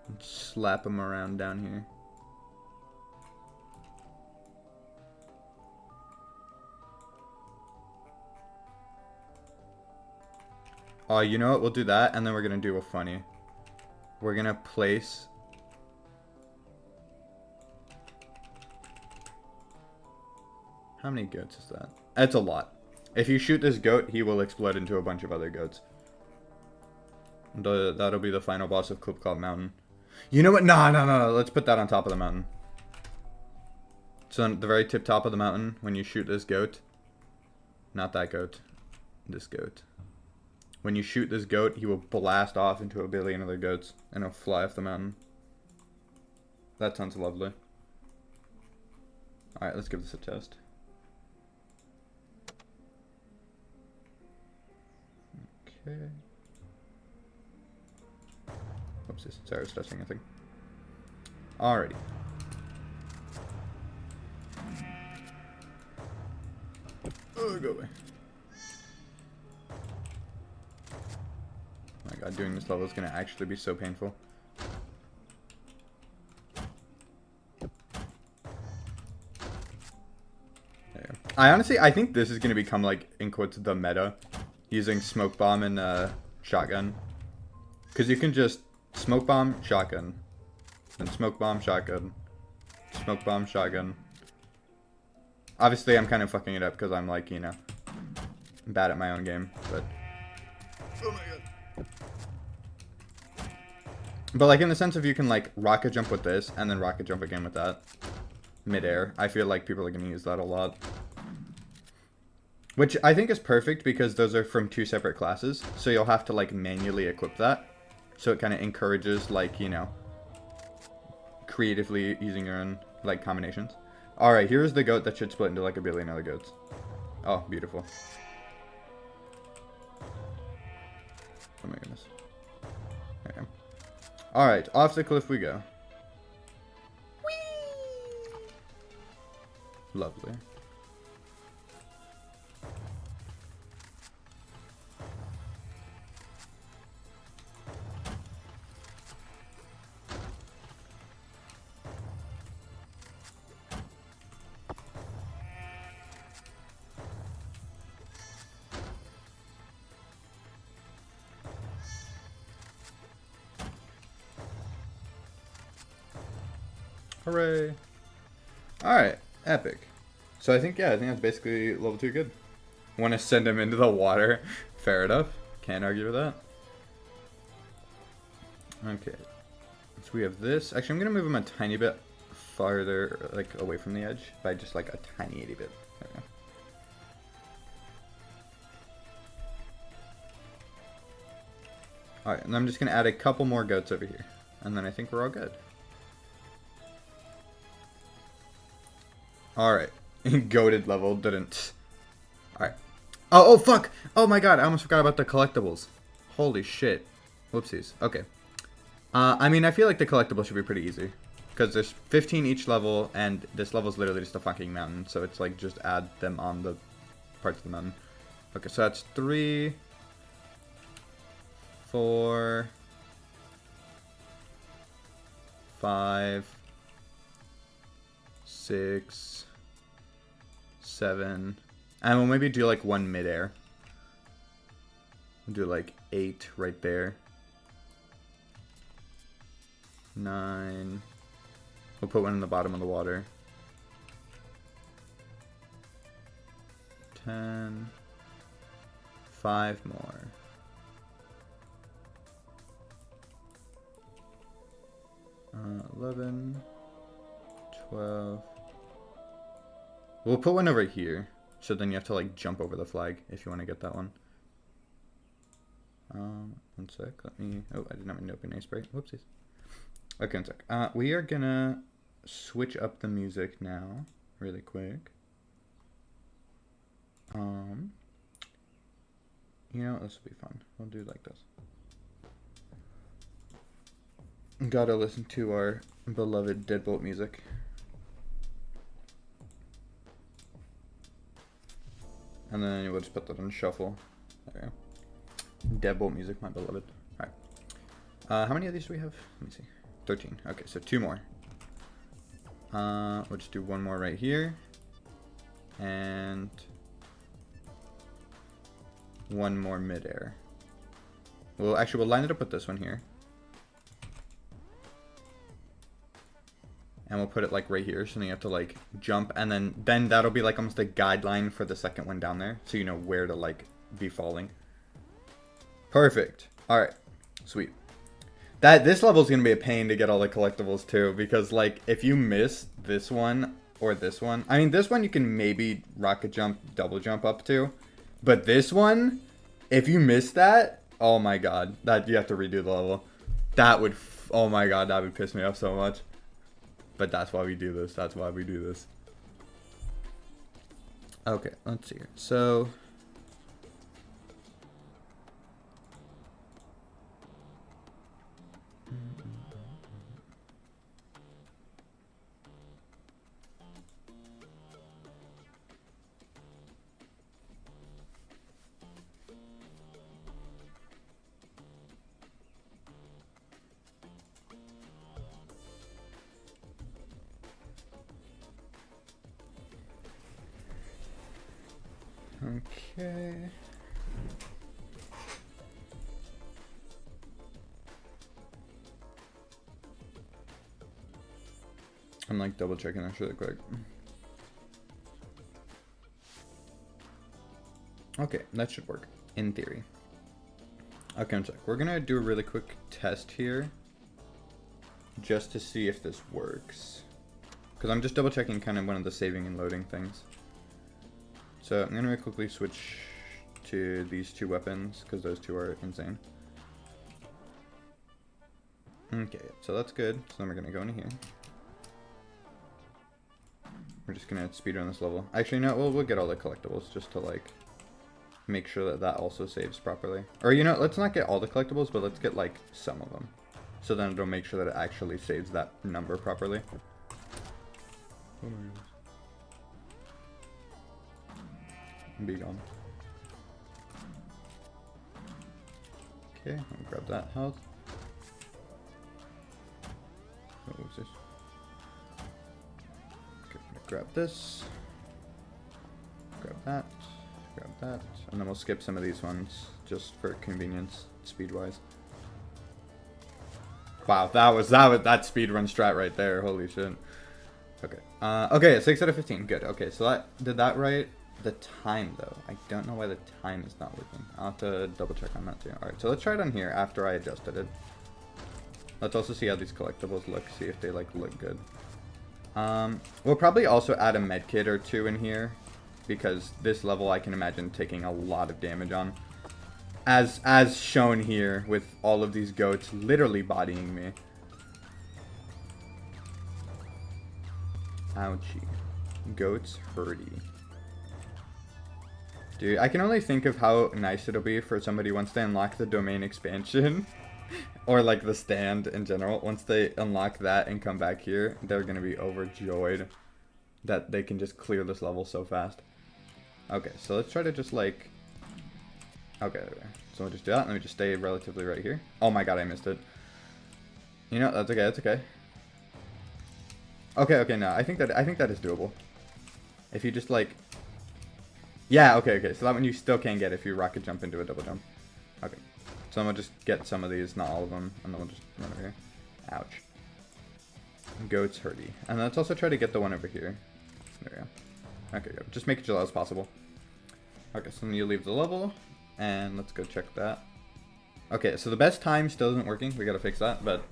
and slap them around down here. Oh, you know what? We'll do that, and then we're gonna do a funny. We're gonna place... How many goats is that? That's a lot. If you shoot this goat, he will explode into a bunch of other goats. That'll be the final boss of Clip Clop Mountain. You know what? No. Let's put that on top of the mountain. So on the very tip top of the mountain, when you shoot this goat... Not that goat. This goat. When you shoot this goat, he will blast off into a billion other goats, and he'll fly off the mountain. That sounds lovely. Alright, let's give this a test. Okay. Oopsies. Sorry, I was testing a thing. Alrighty. Oh, go away. Oh my god, doing this level is gonna actually be so painful. There. I think this is gonna become, like, in quotes, the meta. Using smoke bomb and shotgun. Because you can just smoke bomb, shotgun. Then smoke bomb, shotgun. Smoke bomb, shotgun. Obviously, I'm kind of fucking it up because I'm, like, you know, bad at my own game, but... Oh my god. But, like, in the sense of you can, like, rocket jump with this, and then rocket jump again with that. Mid-air. I feel like people are going to use that a lot. Which I think is perfect because those are from two separate classes. So you'll have to, like, manually equip that. So it kind of encourages, like, you know, creatively using your own, like, combinations. Alright, here's the goat that should split into, like, a billion other goats. Oh, beautiful. Oh my goodness. Okay. Alright, off the cliff we go. Whee! Lovely. Hooray. Alright, epic. So I think that's basically level 2 good. Want to send him into the water. Fair enough. Can't argue with that. Okay. So we have this. Actually, I'm going to move him a tiny bit farther, like, away from the edge. By just, like, a tiny itty bit. There we go. Alright, and I'm just going to add a couple more goats over here. And then I think we're all good. Alright. Goated level didn't. Alright. Oh, fuck! Oh my god, I almost forgot about the collectibles. Holy shit. Whoopsies. Okay. I mean, I feel like the collectibles should be pretty easy. Because there's 15 each level, and this level's literally just a fucking mountain. So it's like, just add them on the parts of the mountain. Okay, so that's 3, 4, 5, 6, 7, and we'll maybe do like one mid-air. We'll do like 8 right there. 9. We'll put one in the bottom of the water. 10. 5 more. 11. 12. We'll put one over here, so then you have to, like, jump over the flag if you want to get that one. One sec, let me... Oh, I did not mean to open a spray. Whoopsies. Okay, one sec. We are gonna switch up the music now, really quick. You know, this will be fun. We'll do it like this. Gotta listen to our beloved Deadbolt music. And then we'll just put that on shuffle. There we go. Deadbolt music, my beloved. Alright. How many of these do we have? Let me see. 13. Okay, so 2 more. We'll just do 1 more right here. And 1 more midair. Well, actually, we'll line it up with this one here. And we'll put it like right here, so then you have to like jump, and then that'll be like almost a guideline for the second one down there, so you know where to like be falling. Perfect. All right, sweet. This level is gonna be a pain to get all the collectibles too, because like if you miss this one or this one, I mean this one you can maybe rocket jump, double jump up to, but this one, if you miss that, oh my god, that you have to redo the level. That would, oh my god, that would piss me off so much. But that's why we do this. That's why we do this. Okay, let's see here. So okay. I'm like double checking this really quick. Okay, that should work in theory. Okay, one sec. We're gonna do a really quick test here just to see if this works, because I'm just double checking kind of one of the saving and loading things. So I'm gonna quickly switch to these 2 weapons because those 2 are insane. Okay, so that's good. So then we're gonna go into here. We're just gonna speedrun this level. Actually, no, we'll get all the collectibles just to like make sure that also saves properly. Or you know, let's not get all the collectibles, but let's get like some of them. So then it'll make sure that it actually saves that number properly. Oh my goodness. Be gone. Okay, I'll grab that health. What was this? Okay, I'm gonna grab this. Grab that. Grab that. And then we'll skip some of these ones just for convenience, speed-wise. Wow, that speedrun strat right there. Holy shit. Okay. Okay, 6 out of 15. Good. Okay, so that did that right. The time though, I don't know why the time is not working. I'll have to double check on that too. Alright, so let's try it on here after I adjusted it. Let's also see how these collectibles look, see if they like look good. We'll probably also add a medkit or 2 in here, because this level I can imagine taking a lot of damage on. As shown here with all of these goats literally bodying me. Ouchie. Goats hurty. Dude, I can only think of how nice it'll be for somebody once they unlock the domain expansion. Or like the stand in general. Once they unlock that and come back here, they're going to be overjoyed that they can just clear this level so fast. Okay, so let's try to just like... Okay, so we'll just do that. Let me just stay relatively right here. Oh my god, I missed it. You know, that's okay, that's okay. Okay, no, I think that is doable. If you just like... Yeah, okay, so that one you still can get if you rocket jump into a double jump. Okay, so then we'll just get some of these, not all of them, and then we'll just run over here. Ouch. Goats hurty. And let's also try to get the one over here. There we go. Okay, good. Just make it as low as possible. Okay, so then you leave the level, and let's go check that. Okay, so the best time still isn't working. We gotta fix that, but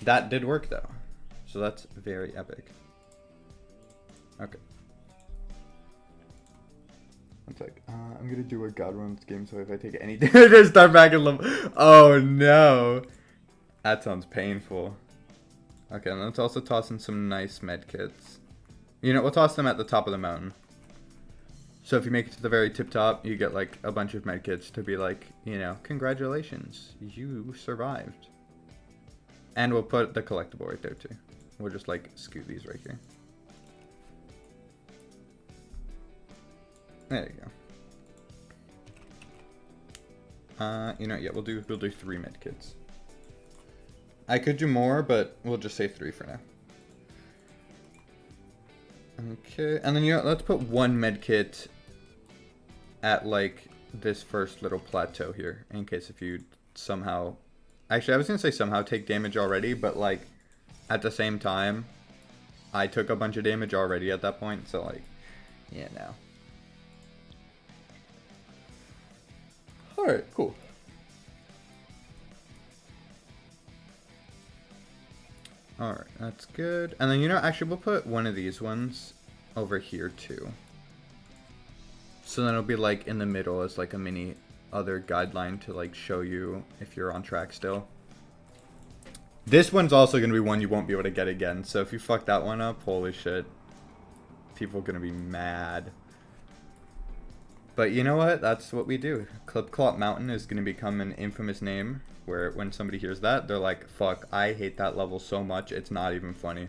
that did work though. So that's very epic. Okay. It's like, I'm gonna do a God runs game, so if I take any damage, I start back in level. Oh no! That sounds painful. Okay, and let's also toss in some nice medkits. You know, we'll toss them at the top of the mountain. So if you make it to the very tip top, you get like a bunch of medkits to be like, you know, congratulations, you survived. And we'll put the collectible right there too. We'll just like scoot these right here. There you go. You know, yeah, we'll do 3 med kits. I could do more, but we'll just say 3 for now. Okay, and then, you know, let's put 1 med kit at like this first little plateau here, in case if you somehow, actually I was gonna say somehow take damage already, but like at the same time I took a bunch of damage already at that point, so like, yeah, no. Alright, cool. Alright, that's good. And then, you know, actually we'll put one of these ones over here too. So then it'll be like in the middle as like a mini other guideline to like show you if you're on track still. This one's also going to be one you won't be able to get again. So if you fuck that one up, holy shit. People are going to be mad. But you know what? That's what we do. Clip Clop Mountain is going to become an infamous name where when somebody hears that, they're like, fuck, I hate that level so much, it's not even funny.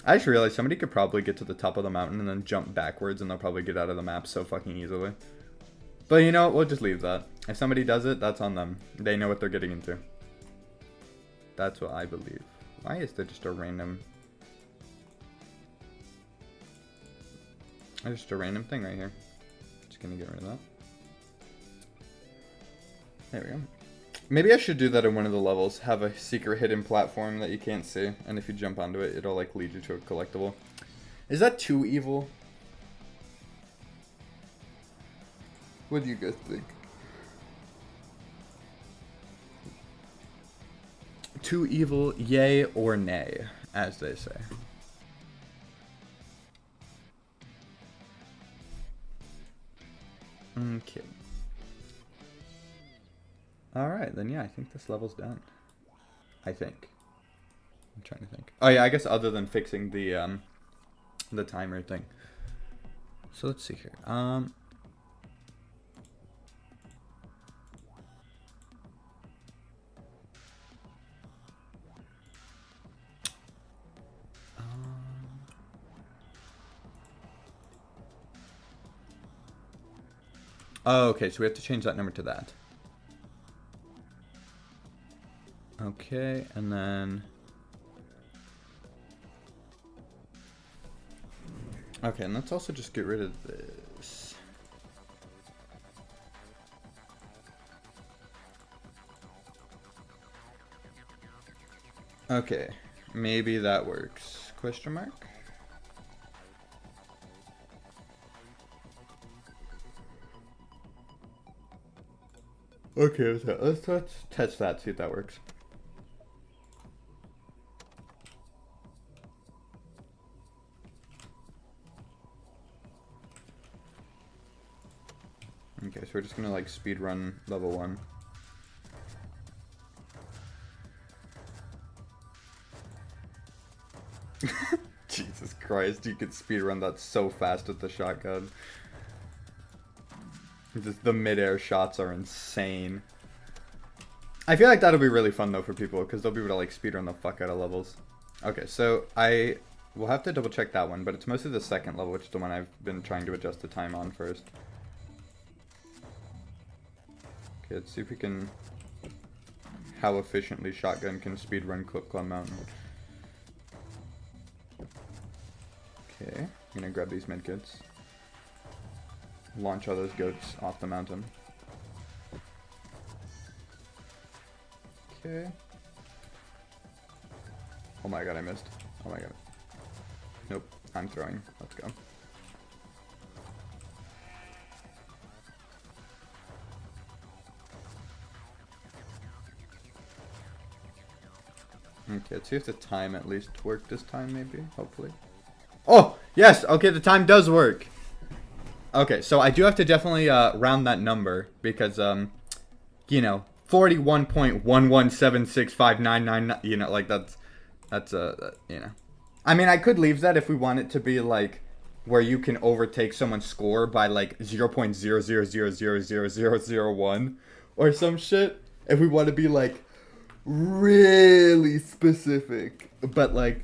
I just realized somebody could probably get to the top of the mountain and then jump backwards and they'll probably get out of the map so fucking easily. But you know, we'll just leave that. If somebody does it, that's on them. They know what they're getting into. That's what I believe. Why is there just a random... There's just a random thing right here. Just gonna get rid of that. There we go. Maybe I should do that in one of the levels. Have a secret hidden platform that you can't see. And if you jump onto it, it'll like lead you to a collectible. Is that too evil? What do you guys think? Too evil, yay or nay, as they say. Okay. Alright, then yeah, I think this level's done. I think. I'm trying to think. Oh yeah, I guess other than fixing the timer thing. So let's see here. Oh, okay, so we have to change that number to that. Okay, and then... Okay, and let's also just get rid of this. Okay, maybe that works. Question mark? Okay, let's test that, see if that works. Okay, so we're just gonna like speed run level 1. Jesus Christ, you could speed run that so fast with the shotgun. Just the mid-air shots are insane. I feel like that'll be really fun though for people because they'll be able to like speedrun the fuck out of levels. Okay, so I will have to double check that one, but it's mostly the second level, which is the one I've been trying to adjust the time on first. Okay, let's see if we can... How efficiently shotgun can speedrun Clip Clop Mountain. Okay, I'm gonna grab these medkits. Launch all those goats off the mountain. Okay. Oh my god, I missed. Oh my god. Nope, I'm throwing. Let's go. Okay, let's see if the time at least worked this time, maybe. Hopefully. Oh! Yes! Okay, the time does work! Okay, so I do have to definitely round that number because, you know, 41.1176599, you know, like that's you know. I mean, I could leave that if we want it to be like where you can overtake someone's score by like 0.0000001 or some shit. If we want to be like really specific. But like,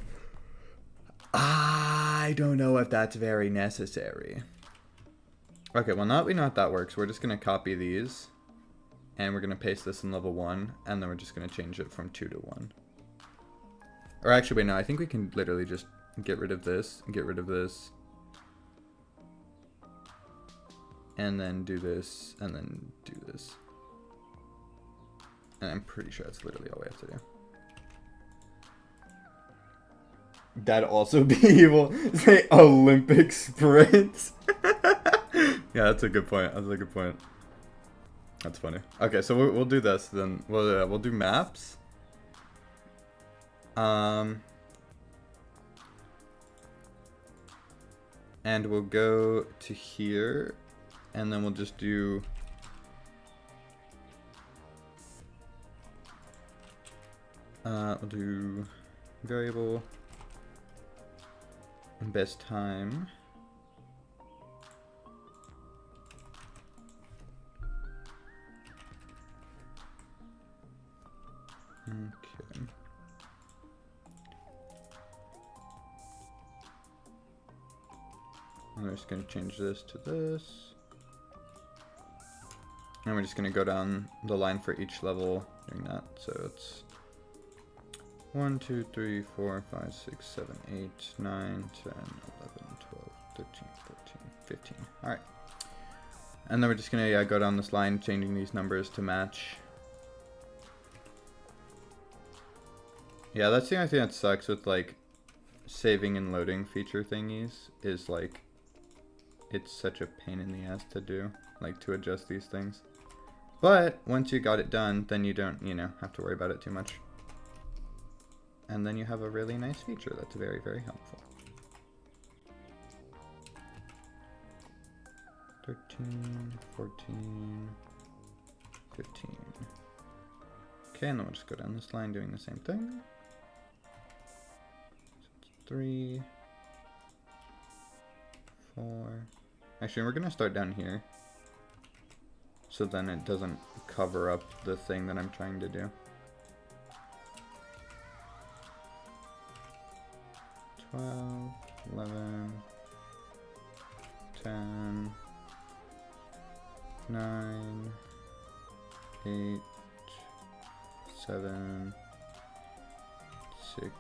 I don't know if that's very necessary. Okay, well now that we know how that works, we're just going to copy these. And we're going to paste this in level 1. And then we're just going to change it from 2 to 1. Or actually, wait, no, I think we can literally just get rid of this. And get rid of this. And then do this. And then do this. And I'm pretty sure that's literally all we have to do. That'd also be evil. Say Olympic sprint. Yeah, that's a good point. That's a good point. That's funny. Okay, so we'll do this then. We'll do maps. And we'll go to here, and then we'll just do. We'll do variable best time. Okay. And we're just going to change this to this. And we're just going to go down the line for each level doing that. So it's 1, 2, 3, 4, 5, 6, 7, 8, 9, 10, 11, 12, 13, 14, 15. Alright. And then we're just going to go down this line, changing these numbers to match. Yeah, that's the only thing that sucks with, like, saving and loading feature thingies, is, like, it's such a pain in the ass to do, like, to adjust these things. But, once you got it done, then you don't, you know, have to worry about it too much. And then you have a really nice feature that's very, very helpful. 13, 14, 15. Okay, and then we'll just go down this line doing the same thing. 3, 4. Actually, we're gonna start down here, so then it doesn't cover up the thing that I'm trying to do. 12, 11, 10, 9, 8, 7, 6,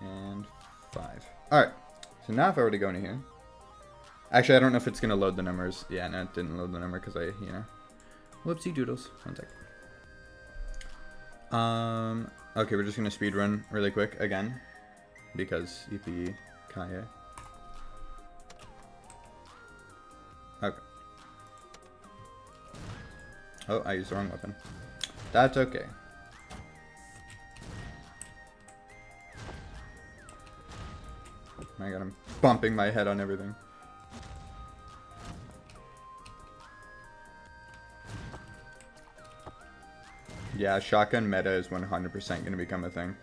and 5. Alright, so now if I were to go into here, actually I don't know if it's going to load the numbers. Yeah, no, it didn't load the number because I, you know, whoopsie doodles. One sec. Okay, we're just going to speed run really quick again, because yippee kaye. Okay. Oh, I used the wrong weapon. That's okay. My god, I'm bumping my head on everything. Yeah, shotgun meta is 100% going to become a thing.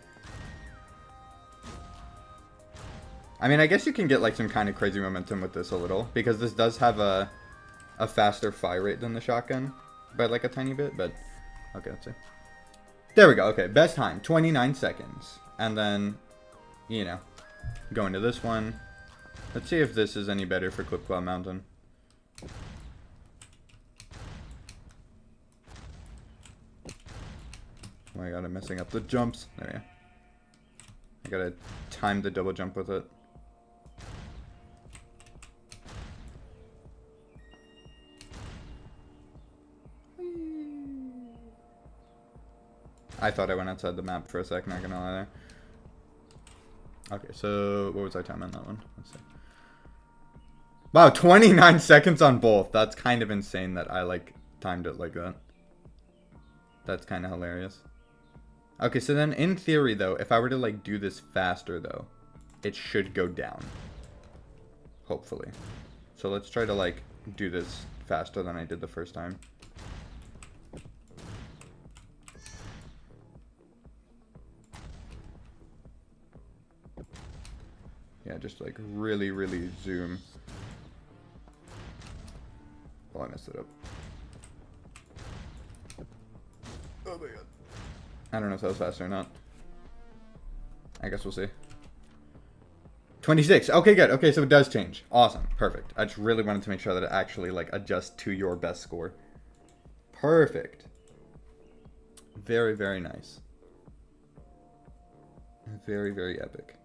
I mean, I guess you can get like some kind of crazy momentum with this a little, because this does have a faster fire rate than the shotgun by like a tiny bit, but okay, let's see. There we go. Okay, best time, 29 seconds. And then, you know, go into this one. Let's see if this is any better for Clip Cloud Mountain. Oh my god, I'm messing up the jumps. There we go. I gotta time the double jump with it. I thought I went outside the map for a second, not gonna lie there. Okay, so what was our time on that one? Let's see. Wow, 29 seconds on both. That's kind of insane that I like timed it like that. That's kind of hilarious. Okay, so then in theory though, if I were to like do this faster though, it should go down. Hopefully. So let's try to like do this faster than I did the first time. Yeah, just like really, really zoom. Oh, I messed it up. Oh my god. I don't know if that was faster or not. I guess we'll see. 26. Okay, good. Okay, so it does change. Awesome. Perfect. I just really wanted to make sure that it actually, like, adjusts to your best score. Perfect. Very, very nice. Very, very epic.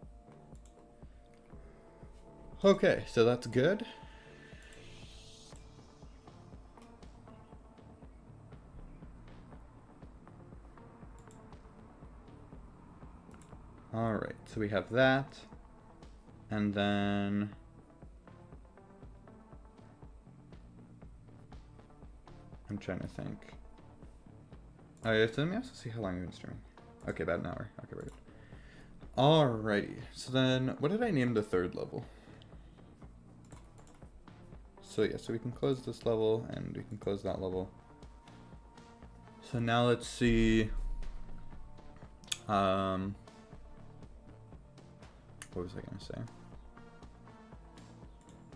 Okay, so that's good. Alright, so we have that. And then... I'm trying to think. Oh yeah, so let me also see how long you've been streaming. Okay, about an hour. Okay, right. Alrighty, so then, what did I name the third level? So yeah, so we can close this level, and we can close that level. So now let's see... what was I gonna say?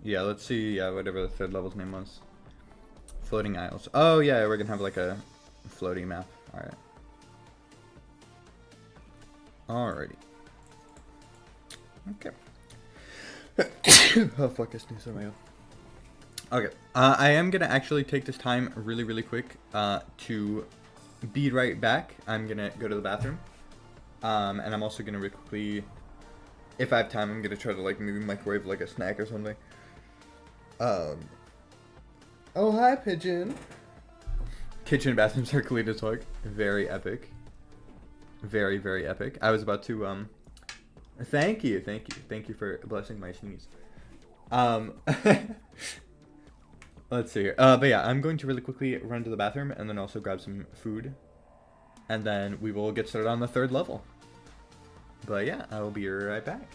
Yeah, let's see, yeah, whatever the third level's name was. Floating Isles. Oh yeah, we're gonna have like a floating map. Alright. Alrighty. Okay. Oh fuck, I sneezed on my own. Okay. I am gonna actually take this time really, really quick to be right back. I'm gonna go to the bathroom. And I'm also gonna really quickly, if I have time, I'm gonna try to like maybe microwave like a snack or something. Oh hi Pigeon. Kitchen and bathrooms are clean as fuck. Very epic. Very, very epic. I was about to thank you for blessing my sneeze. Let's see here. But yeah, I'm going to really quickly run to the bathroom and then also grab some food. And then we will get started on the third level. But yeah, I will be right back.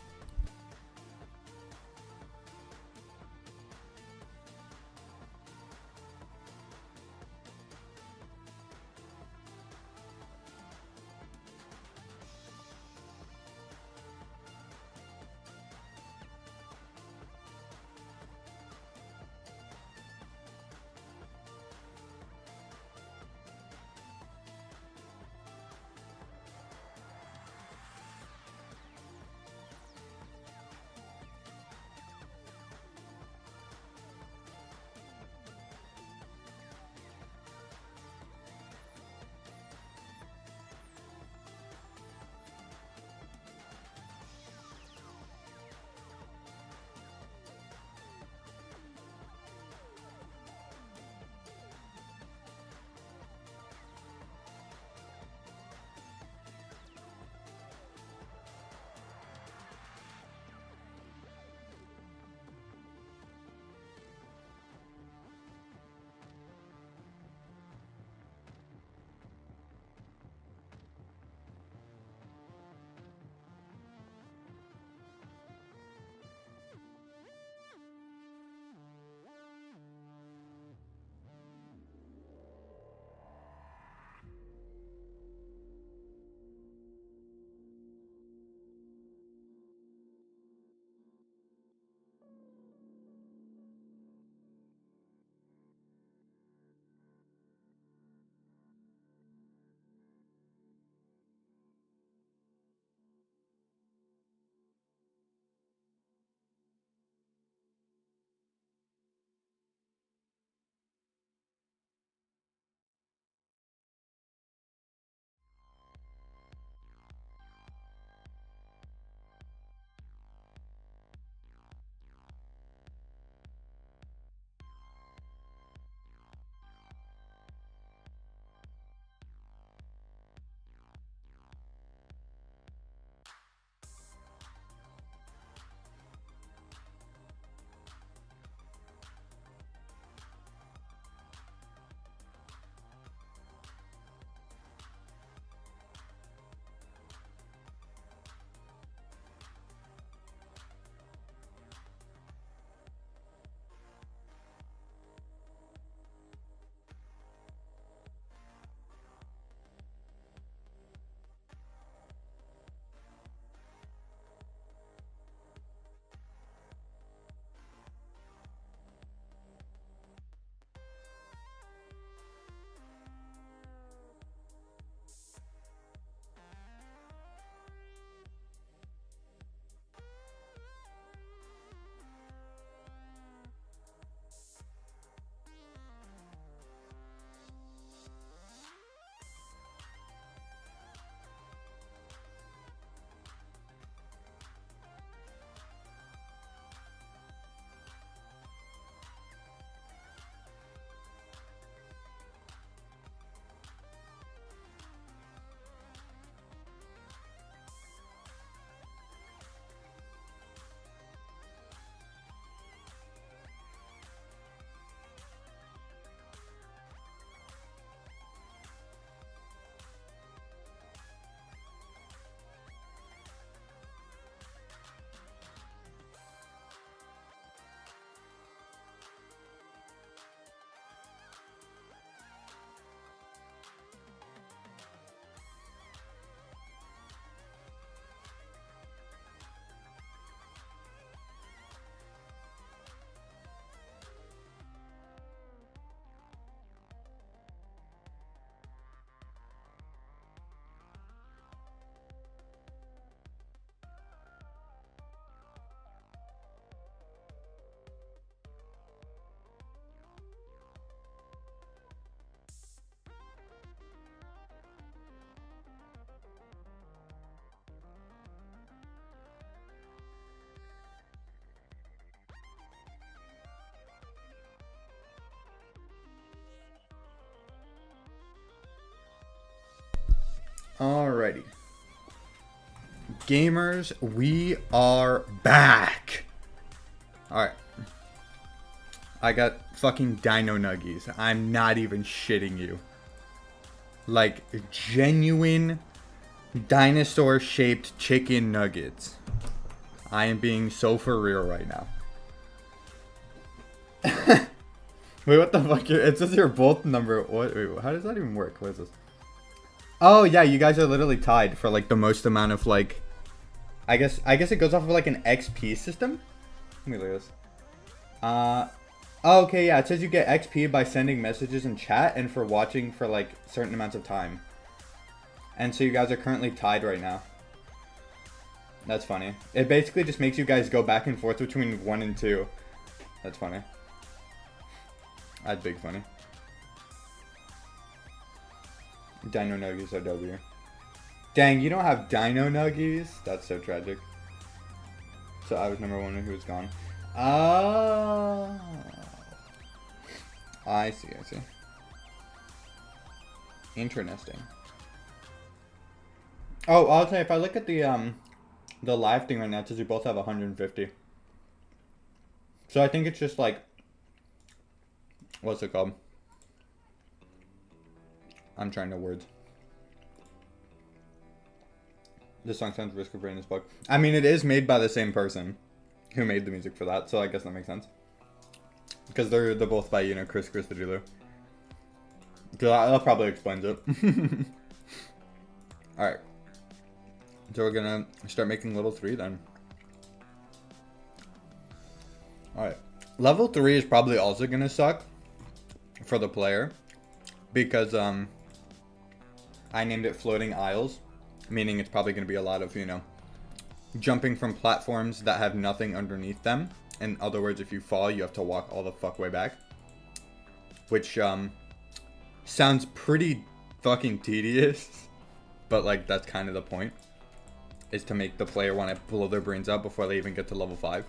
Alrighty. Gamers, we are back. Alright. I got fucking dino nuggies. I'm not even shitting you. Like, genuine dinosaur-shaped chicken nuggets. I am being so for real right now. Wait, what the fuck? It says you're both number... What? Wait, how does that even work? What is this? Oh, yeah, you guys are literally tied for, like, the most amount of, like... I guess it goes off of, like, an XP system? Let me look at this. Oh, okay, yeah, it says you get XP by sending messages in chat and for watching for, like, certain amounts of time. And so you guys are currently tied right now. That's funny. It basically just makes you guys go back and forth between 1 and 2. That's funny. That's big funny. Dino Nuggies are W. Dang, you don't have Dino Nuggies? That's so tragic. So I was number 1 and who was gone. Oh. I see. Interesting. Oh, I'll tell you, if I look at the live thing right now, it says you both have 150. So I think it's just like, what's it called? I'm trying to words. This song sounds Risk of Rain as fuck. I mean, it is made by the same person who made the music for that, so I guess that makes sense. Because they're both by, you know, Chris Christodoulou. Because that probably explains it. Alright. So we're gonna start making level 3 then. Alright. Level 3 is probably also gonna suck for the player. Because, I named it Floating Isles. Meaning it's probably gonna be a lot of, you know, jumping from platforms that have nothing underneath them. In other words, if you fall, you have to walk all the fuck way back. Which, sounds pretty fucking tedious. But, like, that's kind of the point. Is to make the player want to blow their brains out before they even get to level 5.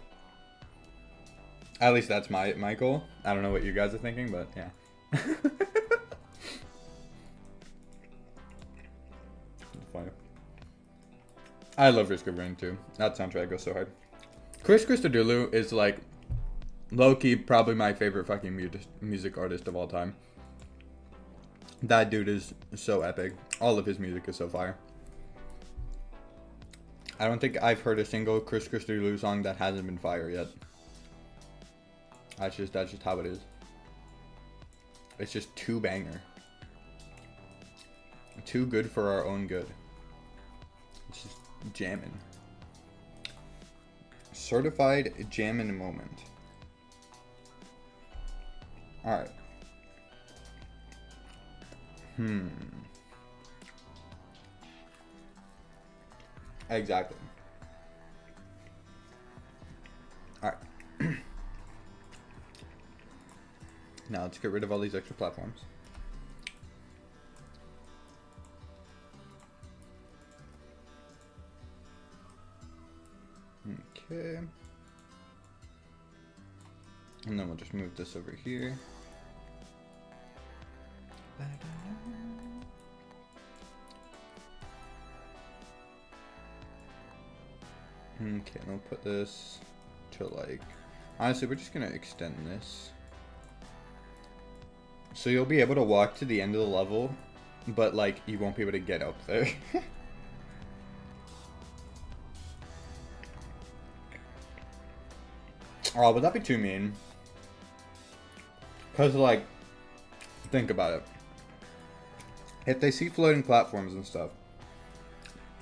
At least that's my goal. I don't know what you guys are thinking, but yeah. Funny. I love Risk of Rain too. That soundtrack goes so hard. Chris Christodoulou is like low-key probably my favorite fucking music artist of all time. That dude is so epic. All of his music is so fire. I don't think I've heard a single Chris Christodoulou song that hasn't been fire yet. That's just how it is. It's just too banger. Too good for our own good. It's just jamming. Certified jammin' moment. Alright. Exactly. Alright. Now let's get rid of all these extra platforms. Okay. And then we'll just move this over here. Okay, we'll put this to like... Honestly, we're just gonna extend this. So you'll be able to walk to the end of the level, but like, you won't be able to get up there. Oh, would that be too mean? Because, like, think about it. If they see floating platforms and stuff,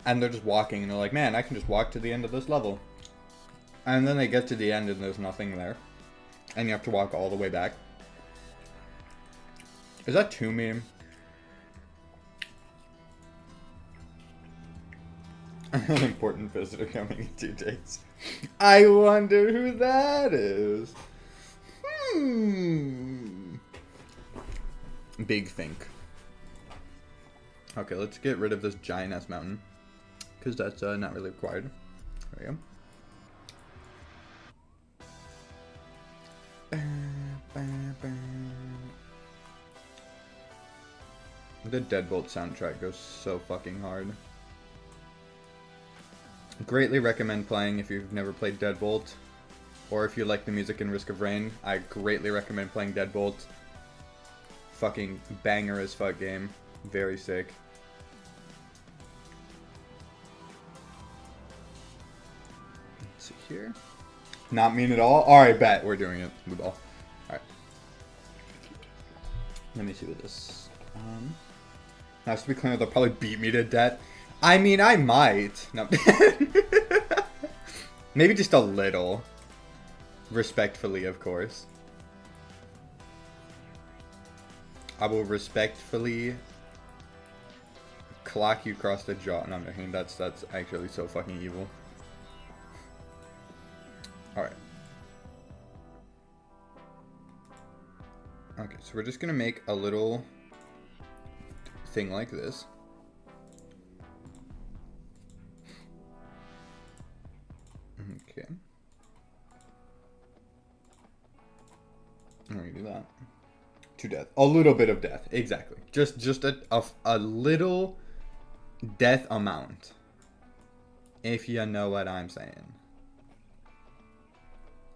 and they're just walking, and they're like, man, I can just walk to the end of this level. And then they get to the end and there's nothing there. And you have to walk all the way back. Is that too mean? An important visitor coming in 2 days. I wonder who that is. Big think. Okay, let's get rid of this giant ass mountain. Because that's not really required. There we go. The Deadbolt soundtrack goes so fucking hard. Greatly recommend playing if you've never played Deadbolt. Or if you like the music in Risk of Rain, I greatly recommend playing Deadbolt. Fucking banger as fuck game. Very sick. Let's see here. Not mean at all? Alright, bet. We're doing it. The ball. Alright. Let me see what this... Now, to be clear, they'll probably beat me to death. I mean, I might. No. Maybe just a little. Respectfully, of course. I will respectfully clock you across the jaw. No, I'm joking. That's actually so fucking evil. Alright. Okay, so we're just gonna make a little thing like this. Okay. I'm gonna do that. To death. A little bit of death. Exactly. Just a little death amount. If you know what I'm saying.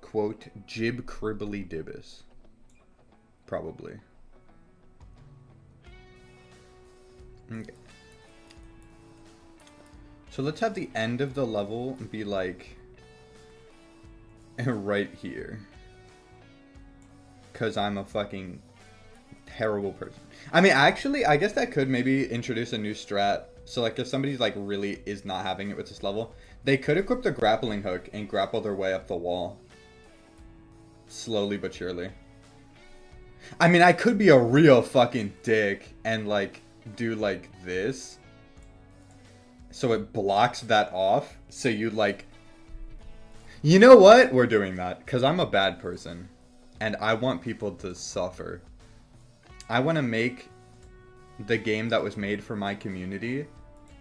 Quote, jib cribbly dibbus. Probably. Okay. So let's have the end of the level be like right here. Because I'm a fucking terrible person. I mean, actually, I guess that could maybe introduce a new strat. So, like, if somebody, like, really is not having it with this level, they could equip the grappling hook and grapple their way up the wall. Slowly but surely. I mean, I could be a real fucking dick and, like, do, like, this. So it blocks that off. So you, like... You know what? We're doing that. Because I'm a bad person. And I want people to suffer. I want to make the game that was made for my community,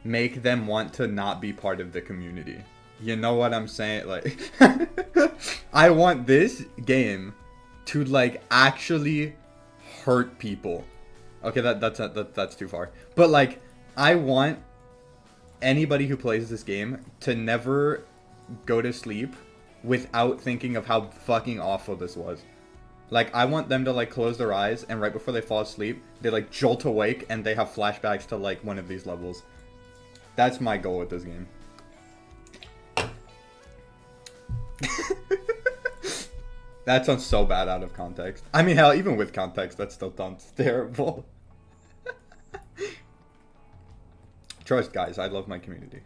make them want to not be part of the community. You know what I'm saying? Like, I want this game to, like, actually hurt people. Okay, that's too far. But, like, I want anybody who plays this game to never go to sleep without thinking of how fucking awful this was. Like, I want them to, like, close their eyes, and right before they fall asleep, they, like, jolt awake, and they have flashbacks to, like, one of these levels. That's my goal with this game. That sounds so bad out of context. I mean, hell, even with context, that still sounds terrible. Trust, guys, I love my community.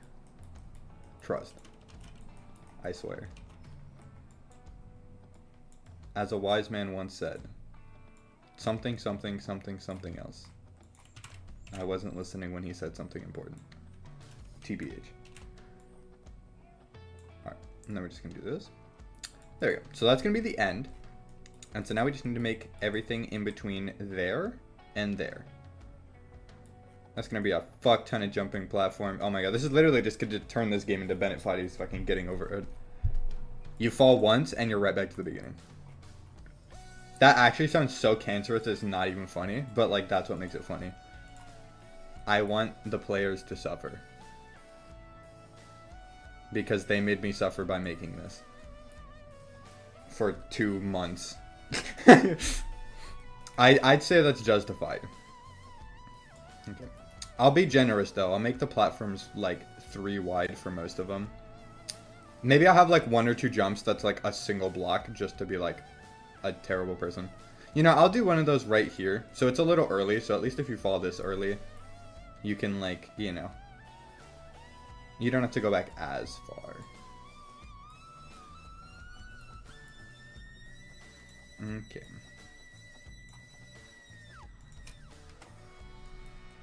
Trust. I swear. As a wise man once said, something, something, something, something else. I wasn't listening when he said something important. TBH. Alright, and then we're just going to do this. There we go. So that's going to be the end. And so now we just need to make everything in between there and there. That's going to be a fuck ton of jumping platform. Oh my god, this is literally just going to turn this game into Bennett Foddy's fucking getting over it. You fall once and you're right back to the beginning. That actually sounds so cancerous, it's not even funny, but, like, that's what makes it funny. I want the players to suffer. Because they made me suffer by making this. For 2 months. I'd say that's justified. Okay. I'll be generous, though. I'll make the platforms, like, 3 wide for most of them. Maybe I'll have, like, 1 or 2 jumps that's, like, a single block, just to be, like, a terrible person. You know, I'll do one of those right here. So it's a little early, so at least if you fall this early, you can, like, you know, you don't have to go back as far. Okay.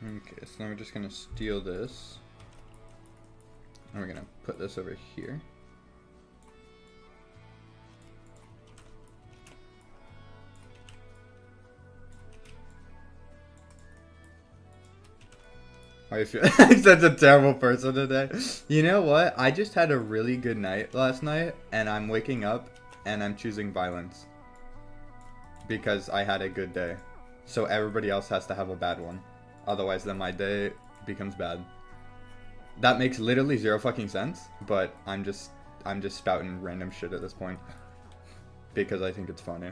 Okay, so now we're just gonna steal this. And we're gonna put this over here. I feel like such a terrible person today. You know what? I just had a really good night last night, and I'm waking up, and I'm choosing violence. Because I had a good day. So everybody else has to have a bad one. Otherwise, then my day becomes bad. That makes literally zero fucking sense, but I'm just spouting random shit at this point because I think it's funny.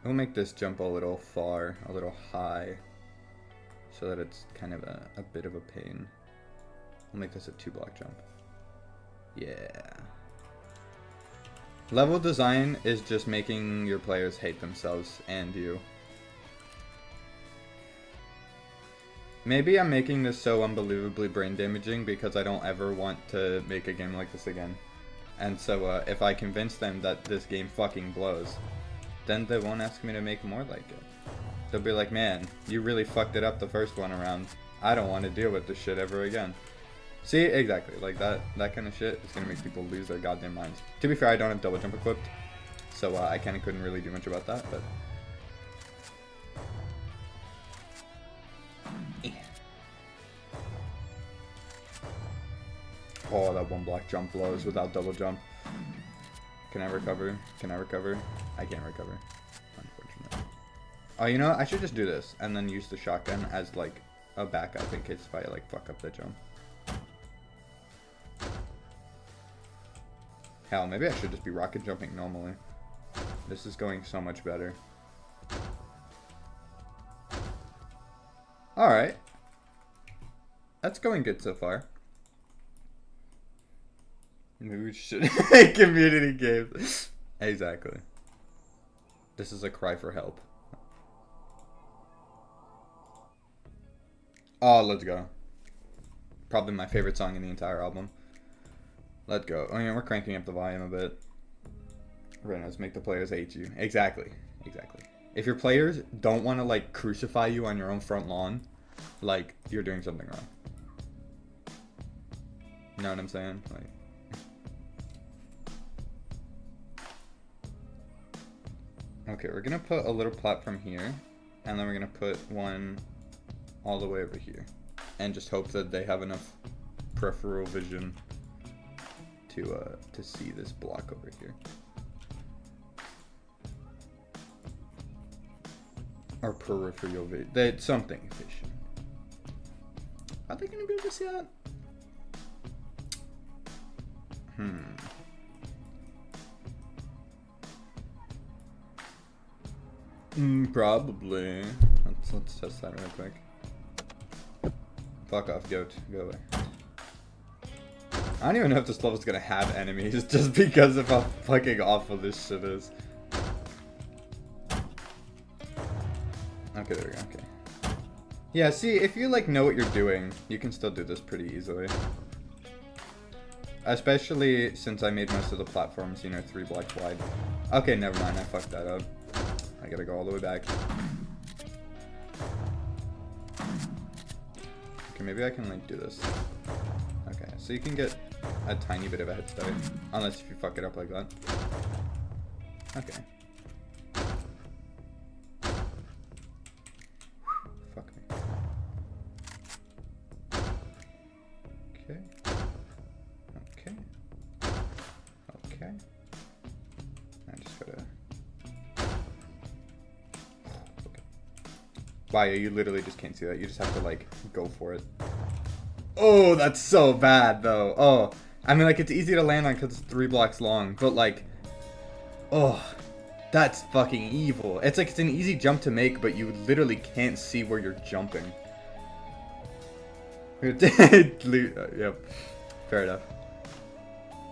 We'll make this jump a little far, a little high, so that it's kind of a bit of a pain. We'll make this a 2-block jump. Yeah. Level design is just making your players hate themselves and you. Maybe I'm making this so unbelievably brain damaging because I don't ever want to make a game like this again. And so if I convince them that this game fucking blows, then they won't ask me to make more like it. They'll be like, man, you really fucked it up the first one around. I don't want to deal with this shit ever again. See, exactly, like that kind of shit is gonna make people lose their goddamn minds. To be fair, I don't have double jump equipped, so I kind of couldn't really do much about that, but... Oh, that 1-block jump blows without double jump. Can I recover? Can I recover? I can't recover. Unfortunate. Oh, you know what? I should just do this and then use the shotgun as like a backup in case if I like fuck up the jump. Hell, maybe I should just be rocket jumping normally. This is going so much better. Alright. That's going good so far. Maybe we should make community games. Exactly. This is a cry for help. Oh, let's go. Probably my favorite song in the entire album. Let's go. Oh, yeah, we're cranking up the volume a bit. Renos, make the players hate you. Exactly. Exactly. If your players don't want to, like, crucify you on your own front lawn, like, you're doing something wrong. You know what I'm saying? Like... Okay, we're gonna put a little platform here, and then we're gonna put one all the way over here, and just hope that they have enough peripheral vision to see this block over here. Or peripheral vision. That's something vision. Are they gonna be able to see that? Probably. Let's test that real quick. Fuck off, goat. Go away. I don't even know if this level's gonna have enemies just because of how fucking awful this shit is. Okay, there we go. Okay. Yeah, see, if you like know what you're doing, you can still do this pretty easily. Especially since I made most of the platforms, you know, 3 blocks wide. Okay, never mind. I fucked that up. I gotta go all the way back. Okay, maybe I can like do this. Okay, so you can get a tiny bit of a head start, unless if you fuck it up like that. Okay. Fuck me. Okay. Okay. Okay. I just gotta... Okay. Wow, you literally just can't see that. You just have to, like, go for it. Oh, that's so bad, though. Oh, I mean, like, it's easy to land on because it's 3 blocks long, but, like, oh, that's fucking evil. It's like it's an easy jump to make, but you literally can't see where you're jumping. Yep, fair enough.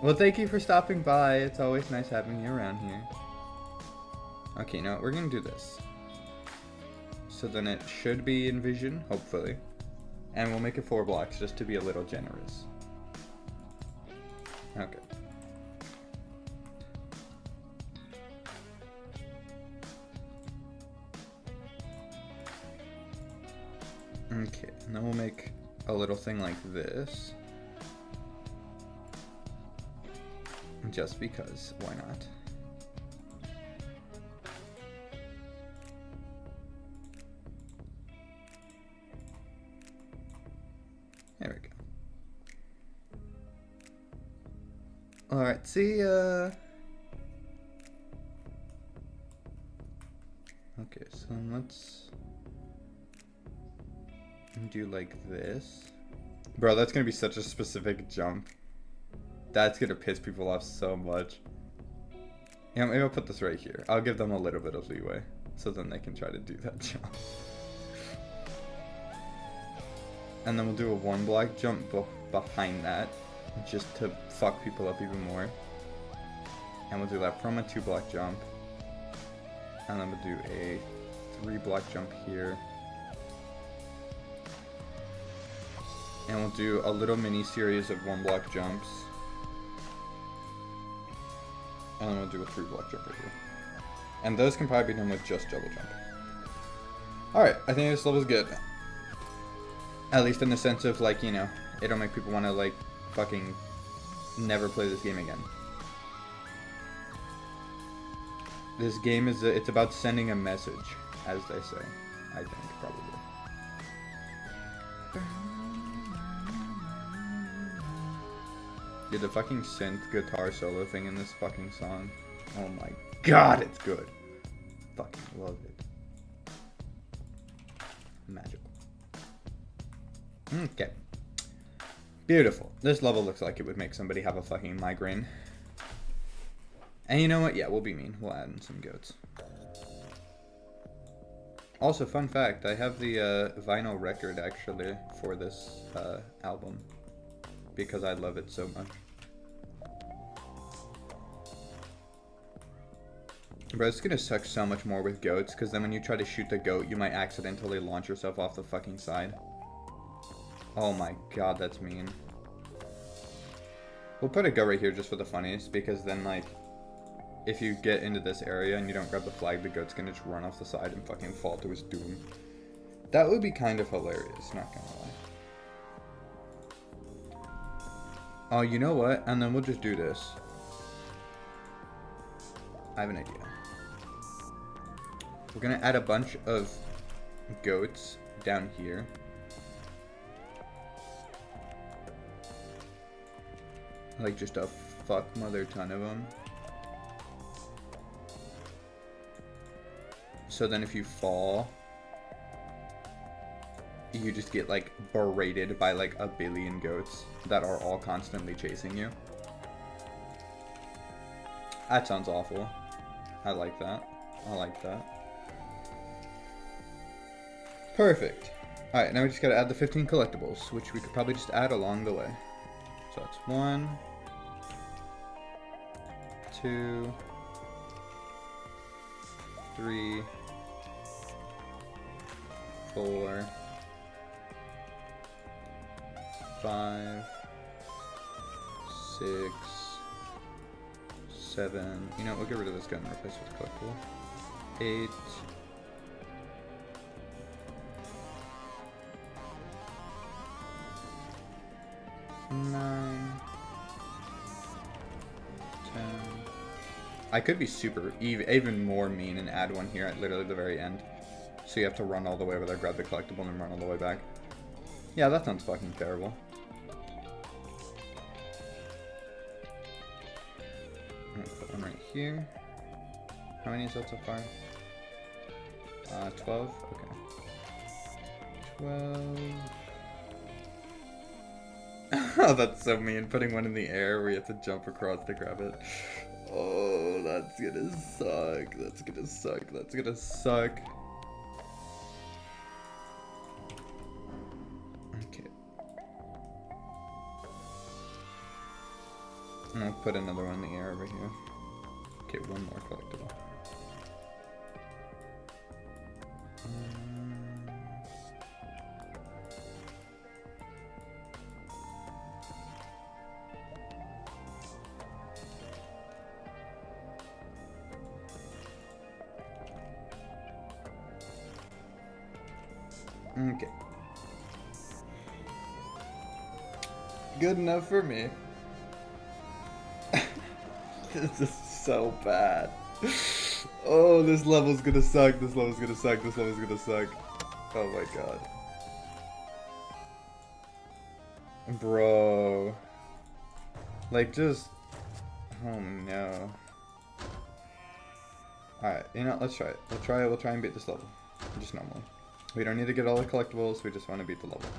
Well, thank you for stopping by. It's always nice having you around here. Okay, now we're gonna do this. So then it should be in vision, hopefully. And we'll make it 4 blocks just to be a little generous. Okay. Okay, and then we'll make a little thing like this. Just because, why not? There we go. Alright, see, So then let's do like this. Bro, that's gonna be such a specific jump. That's gonna piss people off so much. Yeah, maybe I'll put this right here. I'll give them a little bit of leeway, so then they can try to do that jump. And then we'll do a 1 block jump behind that, just to fuck people up even more. And we'll do that from a 2 block jump. And then we'll do a 3 block jump here. And we'll do a little mini series of 1 block jumps. And then we'll do a 3 block jump right here. And those can probably be done with just double jump. Alright, I think this level's good. At least in the sense of, like, you know, it'll make people want to, like, fucking never play this game again. This game is, it's about sending a message, as they say, I think, probably. Dude, the fucking synth guitar solo thing in this fucking song. Oh my god, it's good. Fucking love it. Magical. Okay. Beautiful. This level looks like it would make somebody have a fucking migraine. And you know what? Yeah, we'll be mean. We'll add in some goats. Also, fun fact, I have the vinyl record, actually, for this album. Because I love it so much. Bro, it's gonna suck so much more with goats, because then when you try to shoot the goat, you might accidentally launch yourself off the fucking side. Oh my god, that's mean. We'll put a goat right here just for the funnies, because then, like, if you get into this area and you don't grab the flag, the goat's gonna just run off the side and fucking fall to his doom. That would be kind of hilarious, not gonna lie. Oh, you know what? And then we'll just do this. I have an idea. We're gonna add a bunch of goats down here. Like just a fuck mother ton of them. So then if you fall, you just get like berated by like a billion goats that are all constantly chasing you. That sounds awful. I like that. I like that. Perfect. Alright, now we just gotta add the 15 collectibles, which we could probably just add along the way. So that's 1, 2, 3, 4, 5, 6, 7. You know, we'll get rid of this gun and replace it with collectible. 8. 9. 10. I could be super, even more mean and add one here at literally the very end. So you have to run all the way over there, grab the collectible, and then run all the way back. Yeah, that sounds fucking terrible. I'm gonna put one right here. How many is that so far? 12? Okay. 12. Oh, that's so mean. Putting one in the air where you have to jump across to grab it. Oh, that's gonna suck. That's gonna suck. That's gonna suck. Okay. And I'll put another one in the air over here. Okay, one more collectible. Okay. Good enough for me. This is so bad. Oh, this level's gonna suck. This level's gonna suck. This level's gonna suck. Oh my god. Bro. Like, just... Oh no. Alright, you know, let's try it. We'll try and beat this level. Just normal. We don't need to get all the collectibles, we just want to beat the level.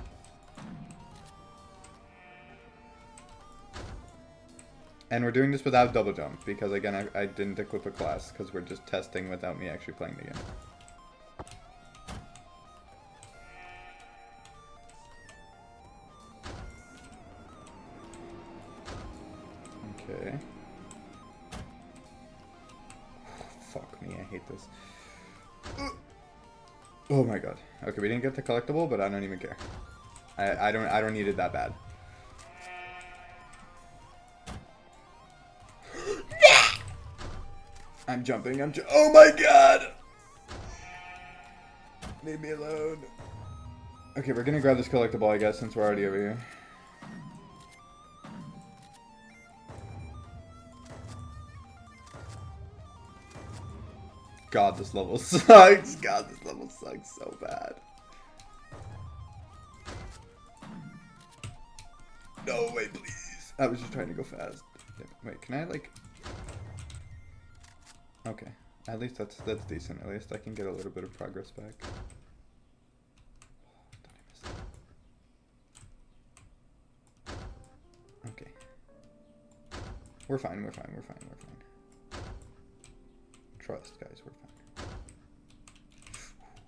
And we're doing this without double jump, because again, I didn't equip a class, because we're just testing without me actually playing the game. Okay. Fuck me, I hate this. Oh my god. Okay, we didn't get the collectible, but I don't even care. I don't need it that bad. I'm jumping, oh my god! Leave me alone. Okay, we're gonna grab this collectible, I guess, since we're already over here. God, this level sucks. God, this level sucks so bad. No, wait, please. I was just trying to go fast. Wait, can I, like... Okay. At least that's decent. At least I can get a little bit of progress back. Okay. We're fine, we're fine, we're fine, we're fine. Trust, guys, we're fine.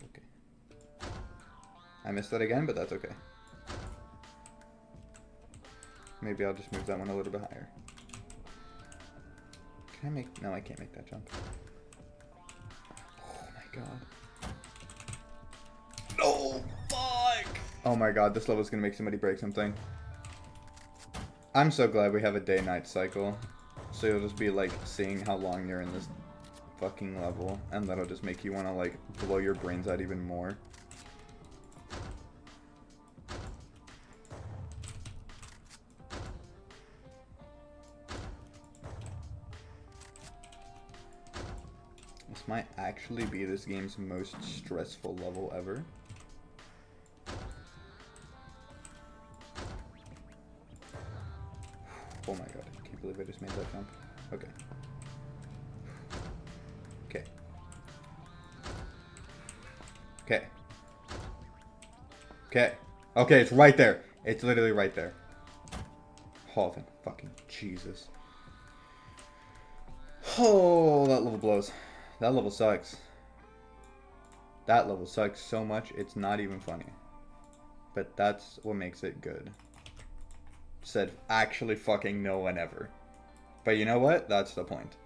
Okay. I missed that again, but that's okay. Maybe I'll just move that one a little bit higher. Can I make... No, I can't make that jump. Oh my god. No! Fuck! Oh my god, this level's gonna make somebody break something. I'm so glad we have a day-night cycle. So you'll just be like seeing how long you're in this fucking level. And that'll just make you want to like blow your brains out even more. This might actually be this game's most stressful level ever. Oh my god, I can't believe I just made that jump. Okay. Okay. Okay. Okay. Okay, it's right there. It's literally right there. Oh, thank fucking Jesus. Oh, that level blows. That level sucks. That level sucks so much, it's not even funny. But that's what makes it good. Said actually fucking no one ever. But you know what? That's the point.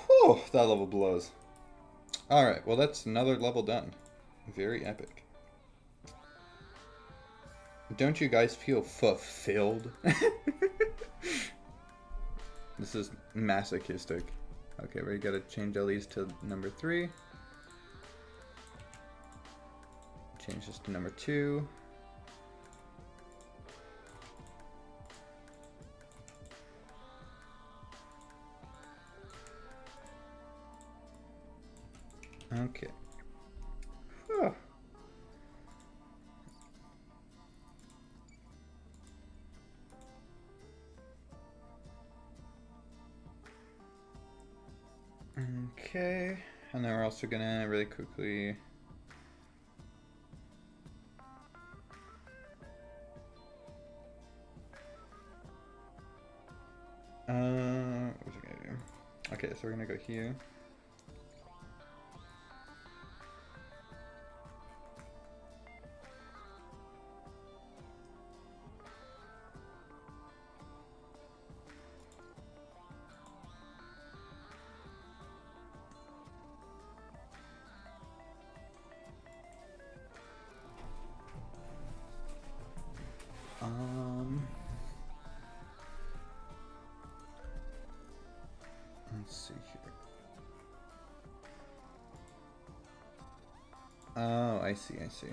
Whew, that level blows. Alright, well that's another level done. Very epic. Don't you guys feel fulfilled? This is masochistic. Okay, we gotta change these to number 3. Change this to number 2. Okay. Whew. Okay, and then we're also gonna really quickly what's it gonna do? Okay, so we're gonna go here. Let's see here. Oh, I see, I see.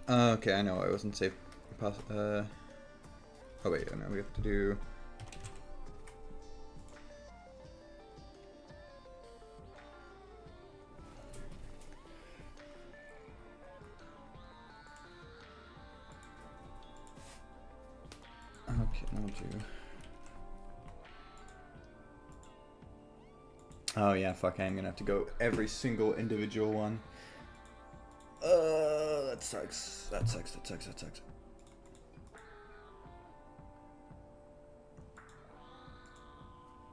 Okay, I know I wasn't safe. Oh wait, no, we have to do. Okay. I'll do... Oh yeah, fuck, I am gonna have to go every single individual one. That sucks. That sucks.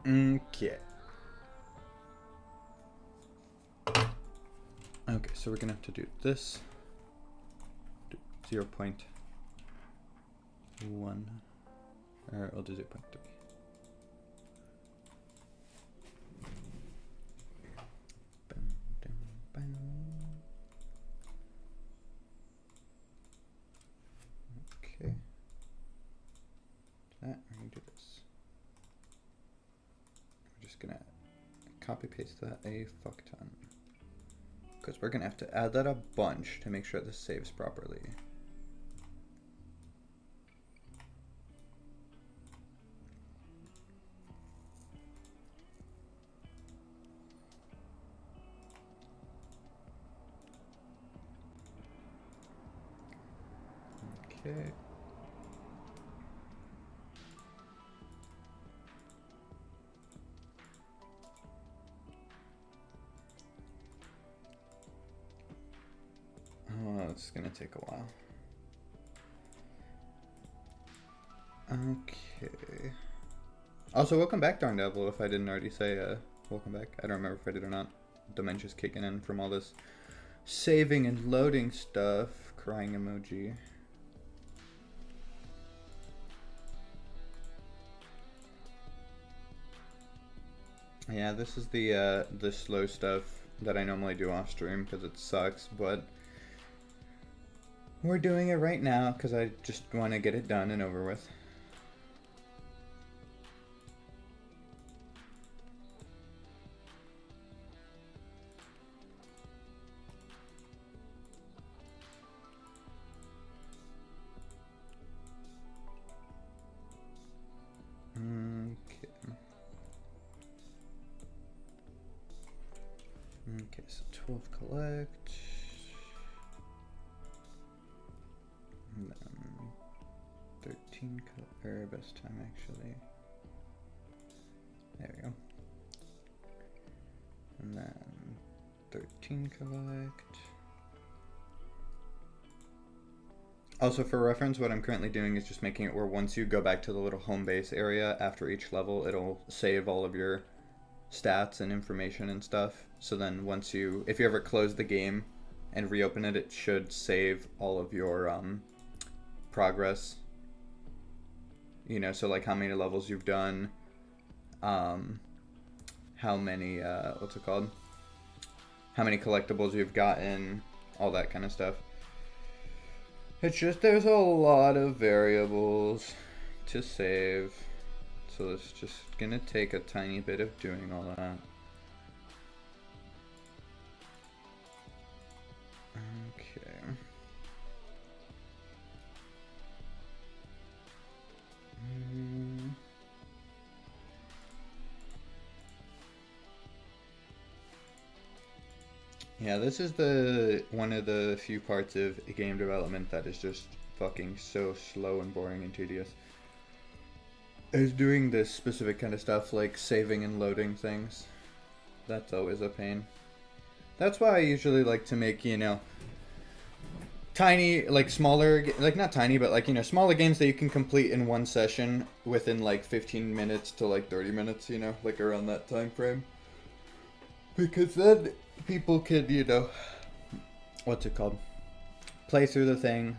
Okay. Okay, so we're gonna have to do this. Do 0.1. Or I'll do 0.3. Okay. That, we're gonna do this. We're just gonna copy paste that a fuck ton. Because we're gonna have to add that a bunch to make sure this saves properly. Okay. Oh, it's gonna take a while. Okay. Also, welcome back, Darn Devil, if I didn't already say welcome back. I don't remember if I did or not. Dementia's kicking in from all this saving and loading stuff. Crying emoji. Yeah, this is the slow stuff that I normally do off stream because it sucks, but we're doing it right now because I just want to get it done and over with. Okay, so 12 collect. And then 13 collect, best time actually. There we go. And then 13 collect. Also, for reference, what I'm currently doing is just making it where once you go back to the little home base area after each level, it'll save all of your stats and information and stuff. So then once you, if you ever close the game and reopen it, it should save all of your progress. You know, so like how many levels you've done, how many, what's it called? How many collectibles you've gotten, all that kind of stuff. It's just there's a lot of variables to save. So it's just gonna take a tiny bit of doing all that. Okay. Yeah, this is the one of the few parts of game development that is just fucking so slow and boring and tedious. Is doing this specific kind of stuff like saving and loading things. That's always a pain. That's why I usually like to make, you know, tiny, like smaller, like not tiny, but like, you know, smaller games that you can complete in one session within like 15 minutes to like 30 minutes, you know, like around that time frame. Because then people could, you know, what's it called? Play through the thing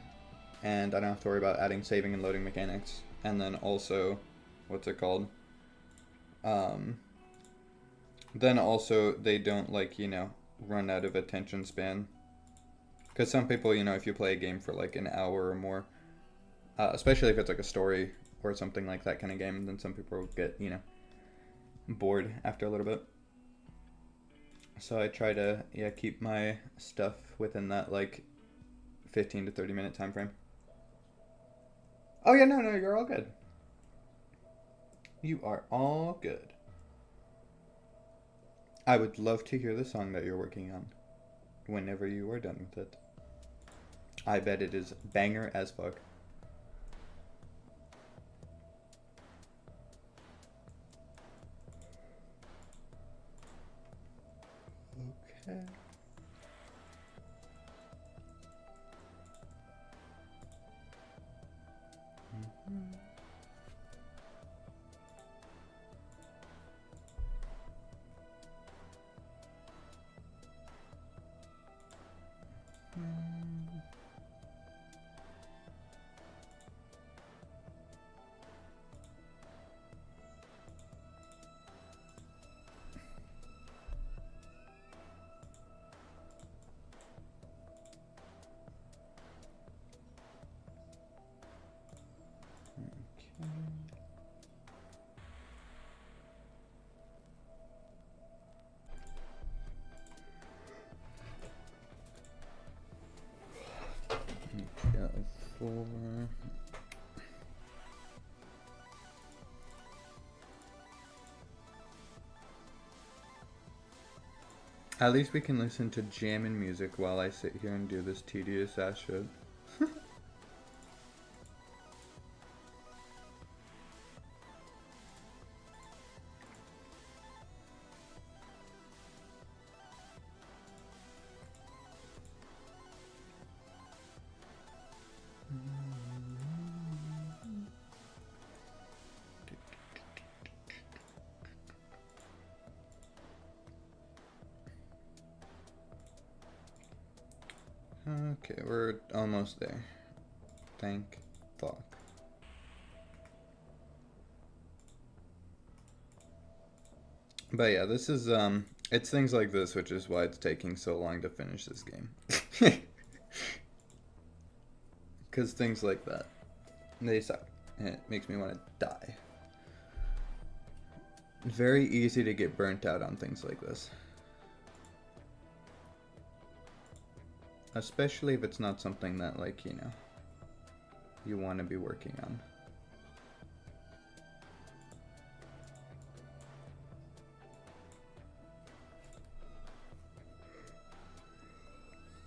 and I don't have to worry about adding saving and loading mechanics. And then also, what's it called? Then also they don't like, you know, run out of attention span. Because some people, you know, if you play a game for like an hour or more, especially if it's like a story or something like that kind of game, then some people will get, you know, bored after a little bit. So I try to, yeah, keep my stuff within that like 15 to 30 minute time frame. Oh yeah, no, you're all good. You are all good. I would love to hear the song that you're working on whenever you are done with it. I bet it is banger as fuck. Yeah, 4. At least we can listen to jamming music while I sit here and do this tedious ass shit. Okay, we're almost there. Thank fuck. But yeah, this is it's things like this which is why it's taking so long to finish this game. Cause things like that, they suck. And it makes me want to die. Very easy to get burnt out on things like this. Especially if it's not something that, like, you know, you want to be working on.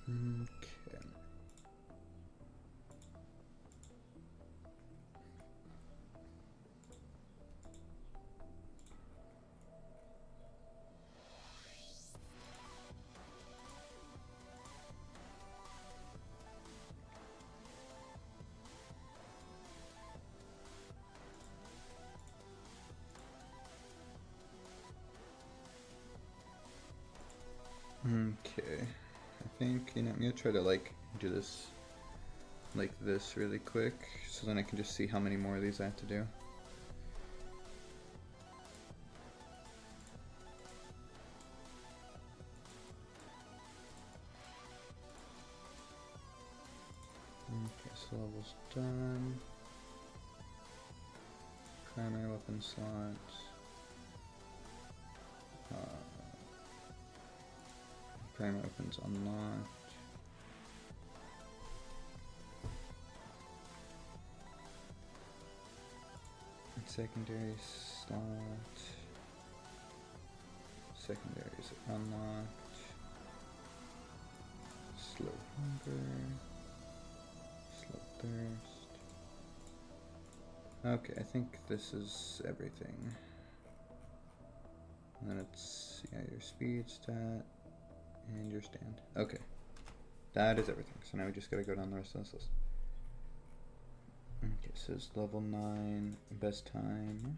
Okay. Okay, I think, you know, I'm gonna try to, like, do this like this really quick, so then I can just see how many more of these I have to do. Okay, so level's done. Primary weapon slots. Primary weapons unlocked. Secondary slot. Secondaries unlocked. Slow hunger. Slow thirst. Okay, I think this is everything. And then it's, yeah, your speed stat and your stand. Okay, that is everything. So now we just gotta go down the rest of this list. Okay, so it's level 9, best time.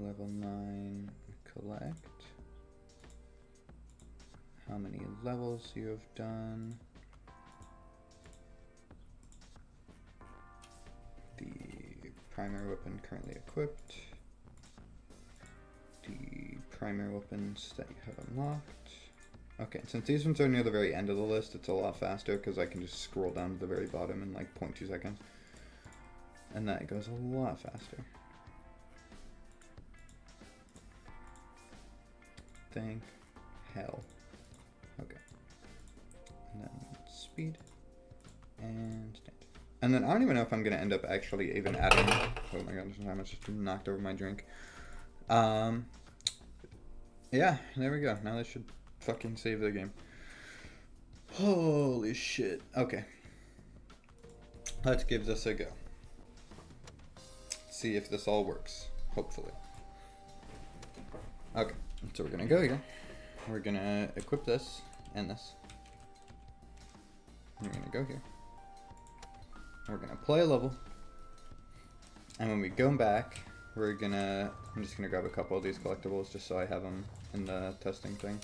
Level 9, collect. How many levels you have done. The primary weapon currently equipped. The primary weapons that you have unlocked. Okay, since these ones are near the very end of the list, it's a lot faster because I can just scroll down to the very bottom in like 0.2 seconds. And that goes a lot faster. Thank hell. Okay. And then speed and stand. And then I don't even know if I'm gonna end up actually even adding. Oh my god, I almost just knocked over my drink. Yeah, there we go. Now that should fucking save the game. Holy shit. Okay. Let's give this a go. See if this all works. Hopefully. Okay. So we're gonna go here. We're gonna equip this and this. We're gonna go here. We're gonna play a level. And when we go back, I'm just gonna grab a couple of these collectibles just so I have them in the testing thing.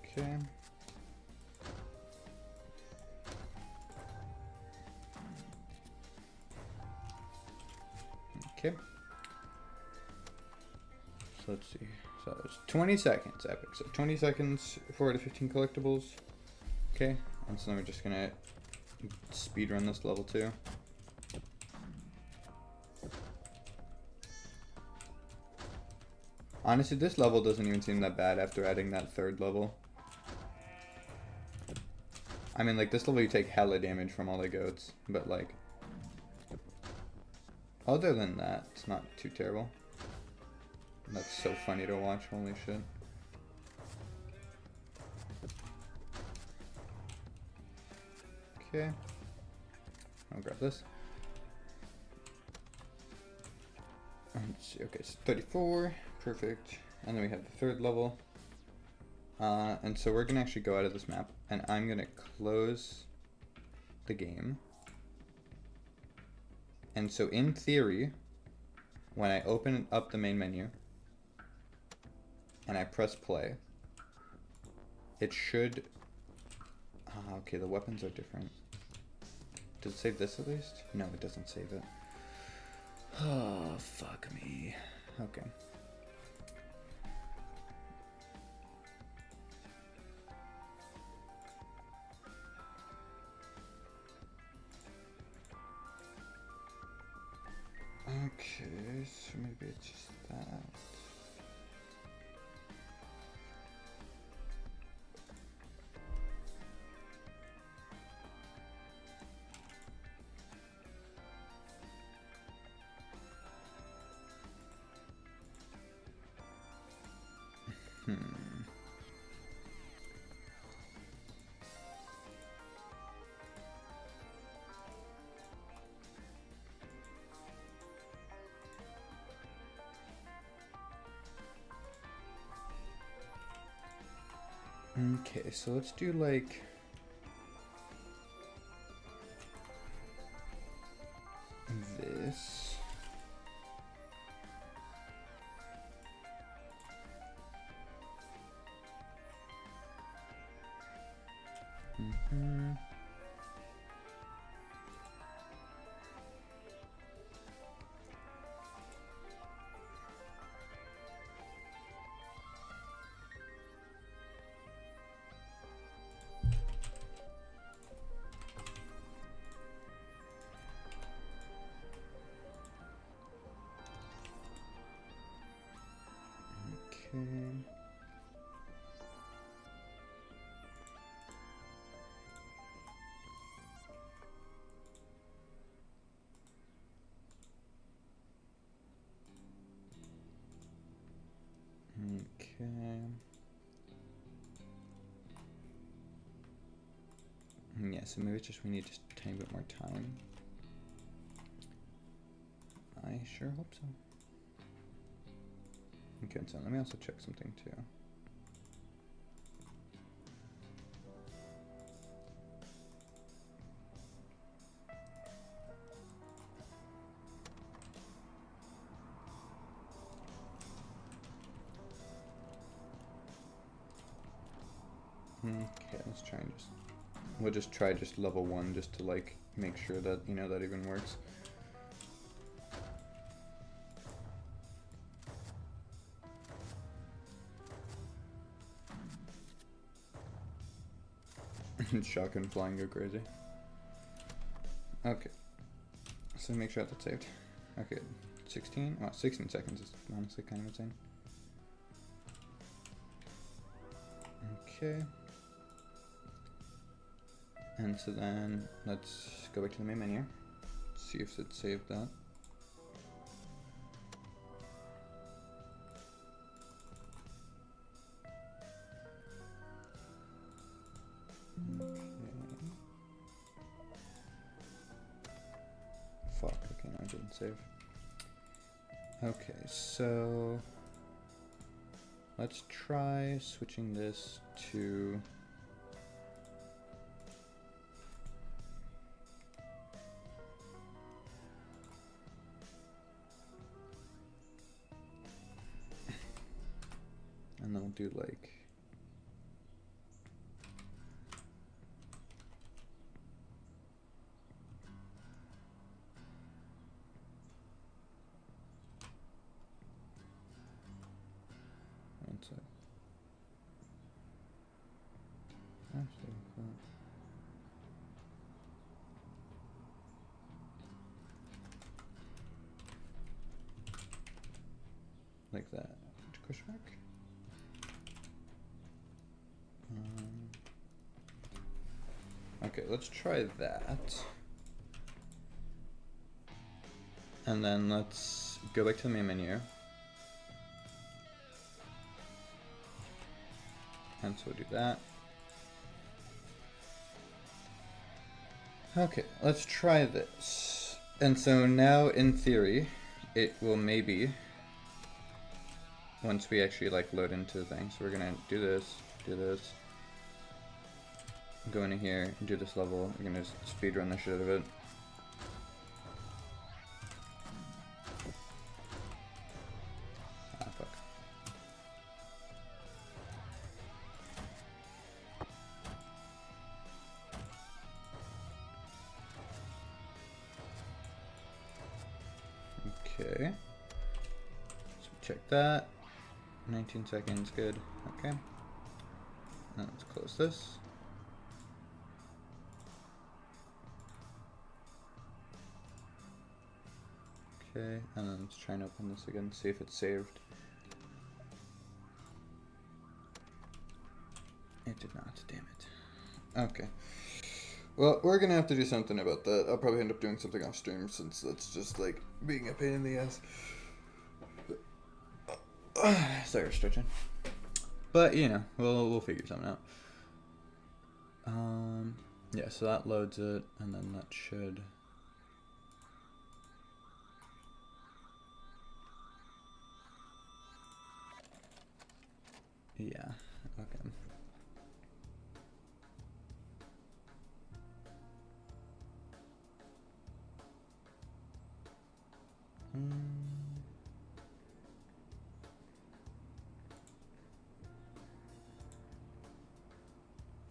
Okay. Okay. So let's see. So it's 20 seconds, epic. So 20 seconds, 4 to 15 collectibles. Okay. And so then we're just gonna speed run this level 2. Honestly, this level doesn't even seem that bad after adding that 3rd level. I mean, like, this level you take hella damage from all the goats, but like, other than that, it's not too terrible. That's so funny to watch, holy shit. Okay. I'll grab this. Let's see, okay, so 34, perfect. And then we have the 3rd level. And so we're gonna actually go out of this map, and I'm gonna close the game. And so in theory, when I open up the main menu, and I press play, it should... okay, the weapons are different. Does it save this at least? No, it doesn't save it. Oh, fuck me. Okay. Okay, so maybe it's just that. Okay, so let's do like this. Okay. Yeah, so maybe it's just we need just a tiny bit more time. I sure hope so. Okay, so let me also check something too. Okay, let's try and we'll just try level 1 just to like make sure that, you know, that even works. Shotgun flying go crazy. Okay. So make sure that's saved. Okay, 16? Wow, 16 seconds is honestly kind of insane. Okay. And so then let's go back to the main menu. See if it saved that. Fuck, okay, no, it didn't save. Okay, so let's try switching this to and then we'll do like one sec. Actually, like that. Question mark. Okay, let's try that. And then let's go back to the main menu. And so we'll do that. Okay, let's try this. And so now, in theory, it will maybe, once we actually like load into the thing, so we're gonna do this, go into here, do this level, we're gonna just speedrun the shit out of it. Ah, fuck. Okay. So check that. 19 seconds, good. Okay. Now let's close this. Okay, and then let's try and open this again, see if it's saved. It did not, damn it. Okay. Well, we're gonna have to do something about that. I'll probably end up doing something off stream since that's just like being a pain in the ass. Sorry, stretching. But you know, we'll figure something out. Yeah, so that loads it, and then that should. Yeah. Okay.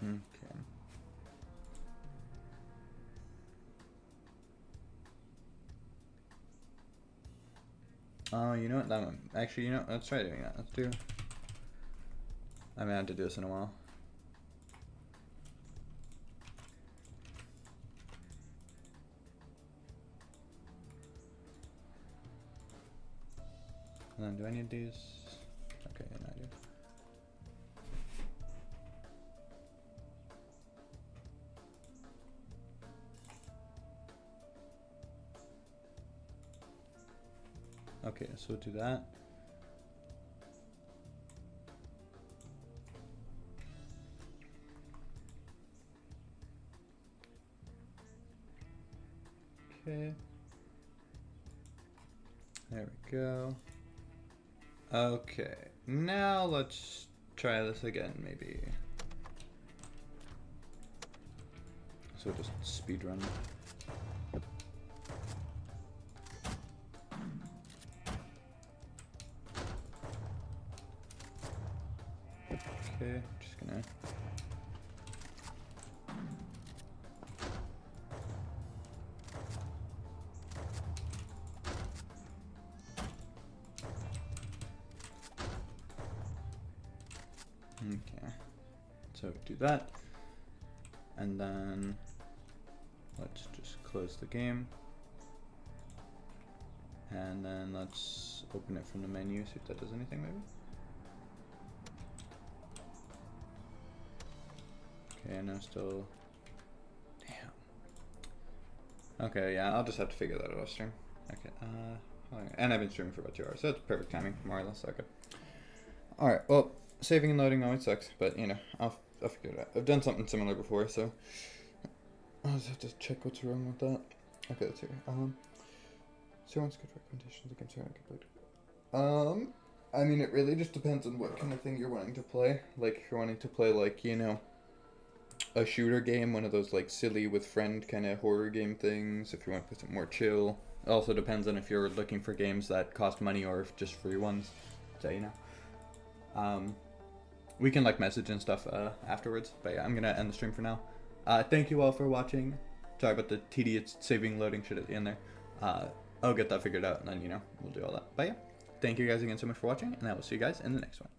Okay. Oh, you know what? That one. Actually, you know, let's try doing that. Let's do. I haven't had to do this in a while. And then do I need these? Okay, and I do. Okay, so we'll do that. Okay. There we go. Okay, now let's try this again, maybe. So just speed run. Okay, just gonna. Okay, so do that, and then let's just close the game, and then let's open it from the menu, see if that does anything maybe. Okay, no, still. Damn. Okay, yeah, I'll just have to figure that out off stream. Okay, and I've been streaming for about 2 hours, so it's perfect timing, more or less. Okay. Alright, well, saving and loading always sucks, but you know, I'll figure it out. I've done something similar before, so I'll just have to check what's wrong with that. Okay, let's see. So once good recommendations against her, I complete. I mean, it really just depends on what kind of thing you're wanting to play. Like, if you're wanting to play, like, you know, a shooter game, one of those, like, silly with friend kind of horror game things. If you want to play something more chill. It also depends on if you're looking for games that cost money or if just free ones. So, you know. We can, like, message and stuff afterwards. But, yeah, I'm going to end the stream for now. Thank you all for watching. Sorry about the tedious saving loading shit at the end there. I'll get that figured out, and then, you know, we'll do all that. But, yeah. Thank you guys again so much for watching, and I will see you guys in the next one.